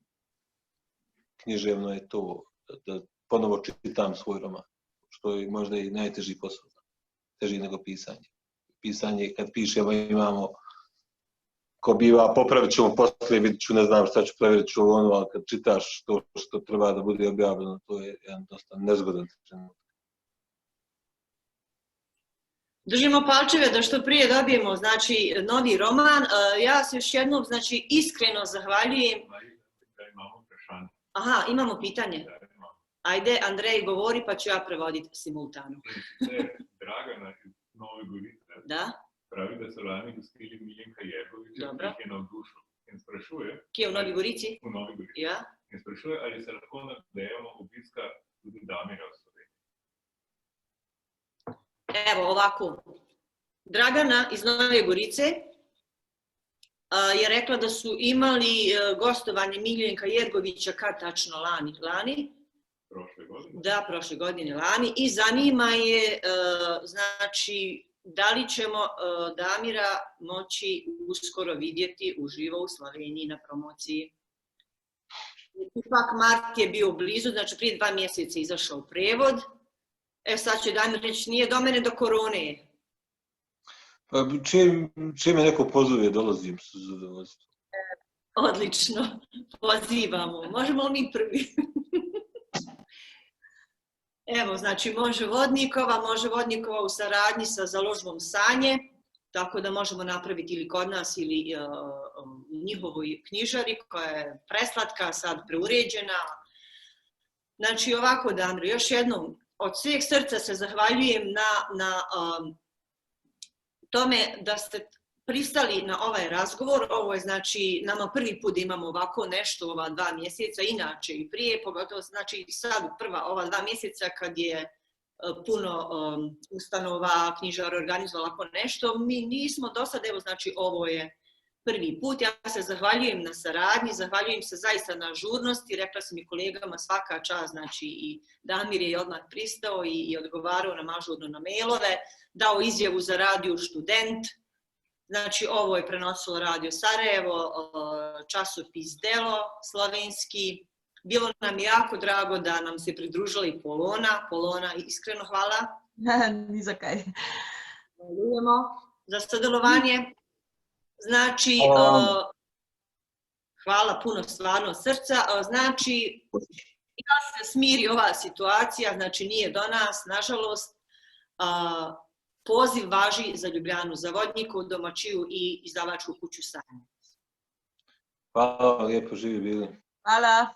književno je to da ponovo čitam svoj roman, što je možda i najteži posao, teži nego pisanje. Pisanje, kad pišemo, imamo, ko biva, popravit ćemo poslije, vidit ću, ne znam šta ću, provjerit ću ono, ali kad čitaš to što treba da bude objavljeno, to je jedan dosta nezgodan trenutak. Držimo palčeve da što prije dobijemo, znači, novi roman. Ja se još jednom, znači, iskreno zahvaljujem. Imamo vprašanje. Aha, imamo pitanje. Ajde, Andrej, govori pa ću ja prevoditi simultano. Dragana iz Nove Gorice pravi, da so lani gostili Miljenka Jergovića, ki jih je navdušil. In sprašuje... Kje je v Novi Gorici? V Novi Gorici. Ja. In sprašuje, ali se lahko nadejamo obiska tudi Damira v Sloveniji. Evo, ovako. Dragana iz Nove Gorice je rekla da su imali gostovanje Miljenka Jergovića kad tačno lani. Prošle godine? Da, prošle godine lani. I zanima je, znači, da li ćemo Damira moći uskoro vidjeti uživo u Sloveniji na promociji. Ipak mart je bio blizu, znači prije 2 mjeseca izašao prevod. Sad će Damir reći, nije do mene do korone. Čim me neko pozove, dolazim sa zadovoljstvom. Odlično, pozivamo. Možemo li mi prvi? Evo, znači, može Vodnikova u saradnji sa založbom Sanje, tako da možemo napraviti ili kod nas ili u njihovoj knjižari koja je preslatka, sad preuređena. Znači, ovako, Damir, još jednom, od sveg srca se zahvaljujem na tome da ste pristali na ovaj razgovor. Ovo je, znači, nama prvi put da imamo ovako nešto ova 2 mjeseca, inače i prije, pogotovo, znači, sad prva ova 2 mjeseca kad je puno ustanova, knjižara organizovalo ovako nešto, mi nismo do sad, evo, znači, ovo je prvi put. Ja se zahvaljujem na saradnji, zahvaljujem se zaista na ažurnosti, rekla sam i kolegama svaka čast, znači i Damir je odmah pristao i odgovarao nam ažurno na mailove, dao izjavu za radio Student, znači ovo je prenosilo Radio Sarajevo, časopis Delo slovenski. Bilo nam je jako drago da nam se pridružila i Polona. Polona, iskreno hvala. Ni za kaj. Zahvaljujemo za sodelovanje. Znači, hvala puno stvarno od srca. Znači, ja se smiri ova situacija, znači nije do nas, nažalost. Poziv važi za Ljubljanu, za Vodnikovu domaćiju i izdavačku kuću Sanje. Hvala lijepo, živi bili. Hvala.